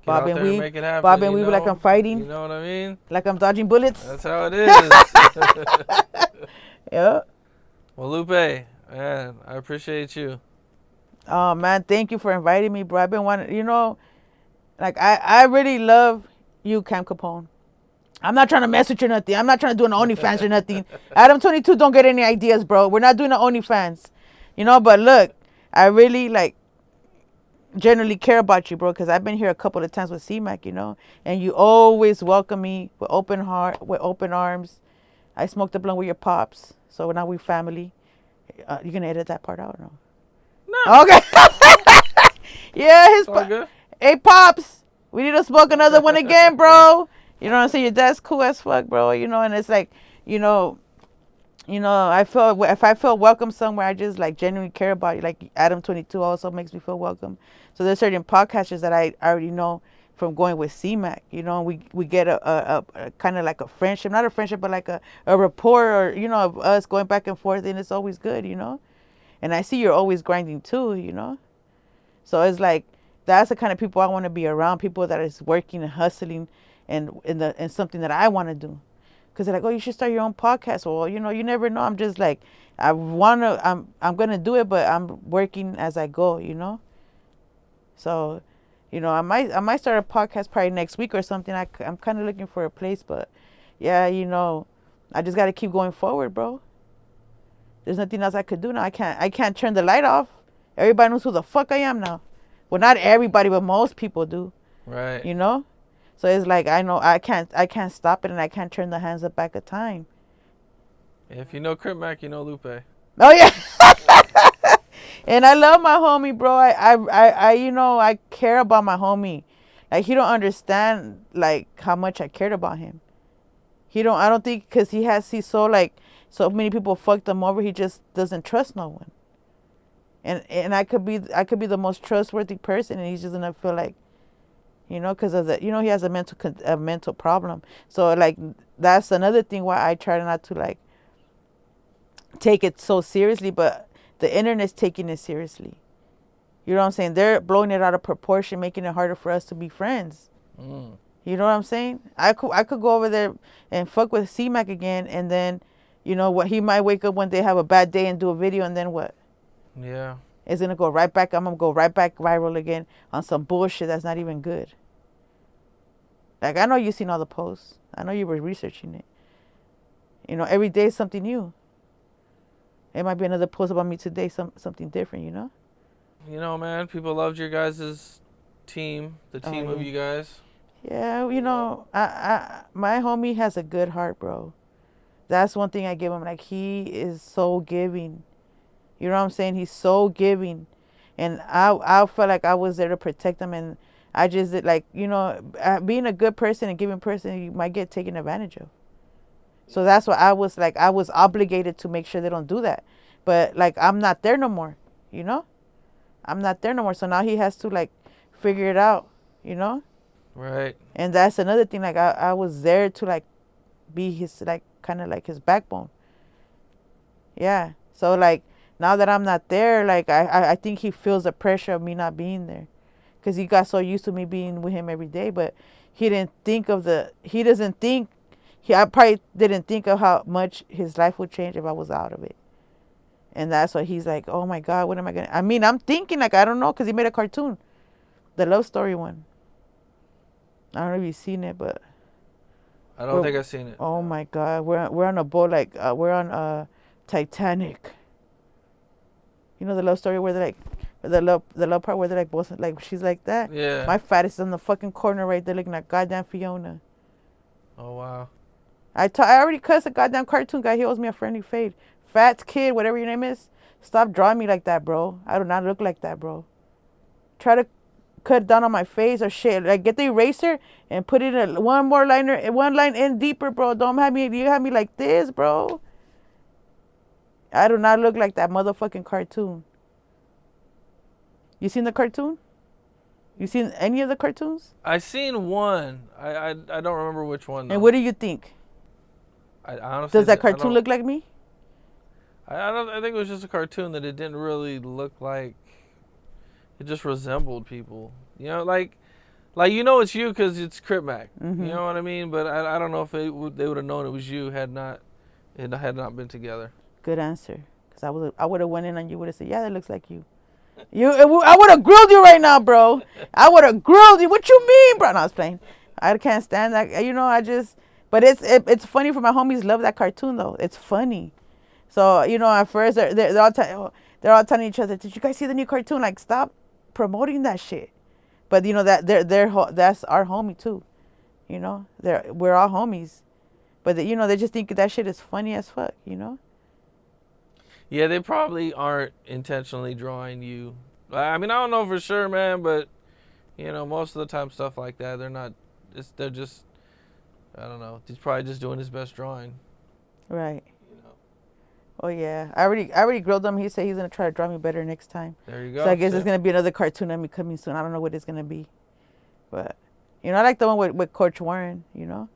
out and there weave. and make it happen. Bob and weave like I'm fighting. You know what I mean? Like I'm dodging bullets. That's how it is. Yeah. Well, Lupe, man, I appreciate you. Oh man, thank you for inviting me, bro. I've been wanting, like I really love you, Cam Capone. I'm not trying to mess with you or nothing. I'm not trying to do an OnlyFans or nothing. Adam 22 don't get any ideas, bro. We're not doing an OnlyFans. But look, I really generally care about you, bro, because I've been here a couple of times with C-Mac, and you always welcome me with open heart, with open arms. I smoked a blunt with your pops, so now we family. You gonna edit that part out or no? No. Okay. Yeah, It's all good. Hey, pops, we need to smoke another one again, bro. You know what I'm saying? Your dad's cool as fuck, bro. And it's like, I feel if I feel welcome somewhere, I just genuinely care about you. Like Adam 22 also makes me feel welcome. So there's certain podcasters that I already know from going with C-Mac. We get a kind of like a friendship, not a friendship, but like a rapport, or of us going back and forth, and it's always good, And I see you're always grinding too, So it's like that's the kind of people I want to be around. People that is working and hustling, and something that I want to do. Because they're like, oh, you should start your own podcast. Well, you never know. I'm just like, I'm gonna do it, but I'm working as I go, So, I might start a podcast probably next week or something. I'm kind of looking for a place, but yeah, I just got to keep going forward, bro. There's nothing else I could do now. I can't turn the light off. Everybody knows who the fuck I am now. Well, not everybody, but most people do. Right. So it's like I know I can't stop it, and I can't turn the hands up back of time. If you know Crip Mac, you know Lupe. Oh yeah. And I love my homie, bro. I care about my homie. Like he don't understand how much I cared about him. I don't think because he's so many people fucked him over. He just doesn't trust no one. And I could be the most trustworthy person, and he's just gonna feel like, because of the, he has a mental problem. So that's another thing why I try not to take it so seriously, but the internet's taking it seriously. You know what I'm saying? They're blowing it out of proportion, making it harder for us to be friends. Mm. You know what I'm saying? I could go over there and fuck with C-Mac again, and then, what, he might wake up one day, have a bad day, and do a video, and then what? Yeah. It's gonna go right back. I'm gonna go right back viral again on some bullshit that's not even good. Like I know you've seen all the posts. I know you were researching it. Every day is something new. It might be another post about me today, something different, Man, people loved your guys' team, the team of you guys. Yeah, my homie has a good heart, bro. That's one thing I give him. Like he is so giving. You know what I'm saying? He's so giving, and I felt like I was there to protect him, and I just did being a good person and giving person, you might get taken advantage of. So that's why I was obligated to make sure they don't do that. But I'm not there no more, I'm not there no more. So now he has to figure it out, Right. And that's another thing. I was there to be his kind of his backbone. Yeah. So now that I'm not there, I think he feels the pressure of me not being there, because he got so used to me being with him every day. But he didn't think of I probably didn't think of how much his life would change if I was out of it. And that's why he's like, oh my God, what am I going to... I mean, I'm thinking, like, I don't know, because he made a cartoon. The love story one. I don't know if you've seen it, but... I don't think I've seen it. Oh my God. We're on a boat, like, we're on Titanic. You know the love story where they're like... The love part where they're like, both, like, she's like that? Yeah. My fat is in the fucking corner right there looking like goddamn Fiona. Oh, wow. I already cussed a goddamn cartoon guy. He owes me a friendly fade. Fat kid, whatever your name is. Stop drawing me like that, bro. I do not look like that, bro. Try to cut down on my face or shit. Like, get the eraser and put it in one line in deeper, bro. Don't have me, you have me like this, bro. I do not look like that motherfucking cartoon. You seen the cartoon? You seen any of the cartoons? I seen one. I don't remember which one, though. And what do you think? I honestly... Does that cartoon look like me? I think it was just a cartoon that it didn't really look like... It just resembled people. You know, like you know it's you because it's Crip Mac. Mm-hmm. You know what I mean? But I don't know if they would have known it was you had not been together. Good answer. Because I would have went in and you would have said, yeah, that looks like you. I would have grilled you right now, bro. I would have grilled you. What you mean, bro? No, I was playing. I can't stand that. You know, but it's funny for my homies love that cartoon, though. It's funny. So, you know, at first, they're all telling each other, did you guys see the new cartoon? Like, stop promoting that shit. But, you know, that's our homie, too. You know, we're all homies. But, you know, they just think that shit is funny as fuck, you know? Yeah, they probably aren't intentionally drawing you. I mean, I don't know for sure, man, but, you know, most of the time stuff like that, they're just, I don't know. He's probably just doing his best drawing. Right. You know. Oh, yeah. I already grilled him. He said he's going to try to draw me better next time. There you go. So I guess there's going to be another cartoon of me coming soon. I don't know what it's going to be. But, you know, I like the one with Coach Warren, you know.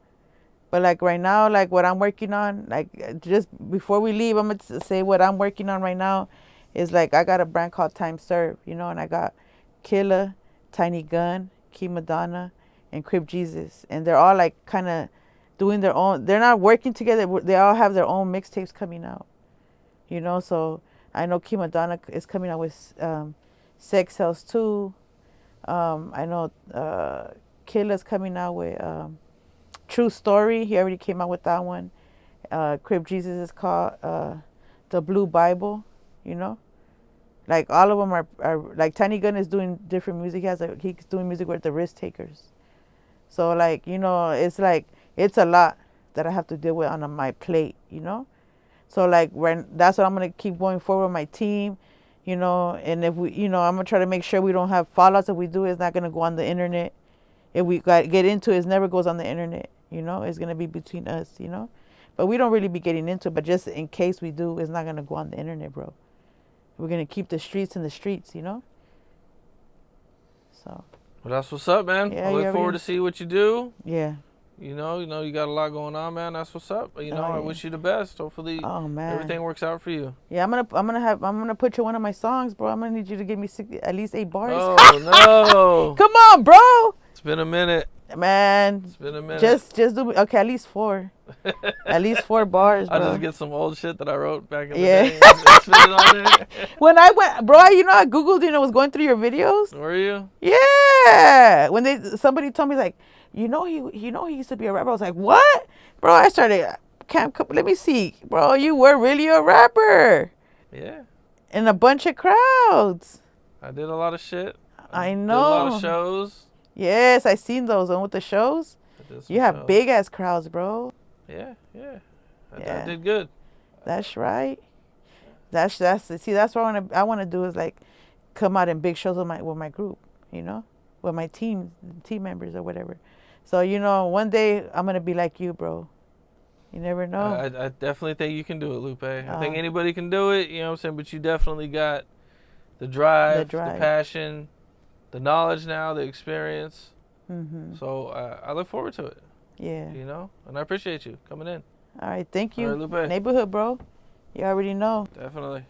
But, like, right now, like, what I'm working on, like, just before we leave, I'm going to say what I'm working on right now is, like, I got a brand called Time Serve, you know, and I got Killa, Tiny Gun, Key Madonna, and Crip Jesus. And they're all, like, kind of doing their own. They're not working together. They all have their own mixtapes coming out, you know. So I know Key Madonna is coming out with Sex Cells 2. I know Killa's coming out with... True Story, he already came out with that one. Crip Jesus is called The Blue Bible, you know? Like, all of them are like, Tiny Gun is doing different music. He's doing music with the Risk Takers. So, like, you know, it's like, it's a lot that I have to deal with on my plate, you know? So, like, that's what I'm going to keep going forward with my team, you know? And if we, you know, I'm going to try to make sure we don't have fallouts. If we do, it's not going to go on the internet. If we get into it, it never goes on the internet. You know, it's going to be between us, you know. But we don't really be getting into it. But just in case we do, it's not going to go on the internet, bro. We're going to keep the streets in the streets, you know. So. Well, that's what's up, man. Yeah, I look forward to see what you do. Yeah. You know, you got a lot going on, man. That's what's up. You know, I wish you the best. Hopefully, everything works out for you. Yeah, I'm gonna put you one of my songs, bro. I'm gonna need you to give me at least 8 bars. Oh no! Come on, bro. It's been a minute. Man, it's been a minute. Just do at least 4. At least 4 bars, bro. I'll just get some old shit that I wrote back in the day. And spit it on there. When I went, bro, you know, I Googled, you know, was going through your videos. Were you? Yeah. When somebody told me, like, he used to be a rapper. I was like, what? Bro, I started, let me see. Bro, you were really a rapper. Yeah. In a bunch of crowds. I did a lot of shit. I know. Did a lot of shows. Yes, I seen those. And with the shows, you have big ass crowds, bro. Yeah. I did good. That's right. That's what I want to do is like come out in big shows with my group, you know, with my team members or whatever. So, you know, one day I'm gonna be like you, bro. You never know. I definitely think you can do it, Lupe. I think anybody can do it. You know what I'm saying? But you definitely got the drive, the passion, the knowledge now, the experience. Mm-hmm. So I look forward to it. Yeah. You know, and I appreciate you coming in. All right, thank you. All right, Lupe. Neighborhood, bro. You already know. Definitely.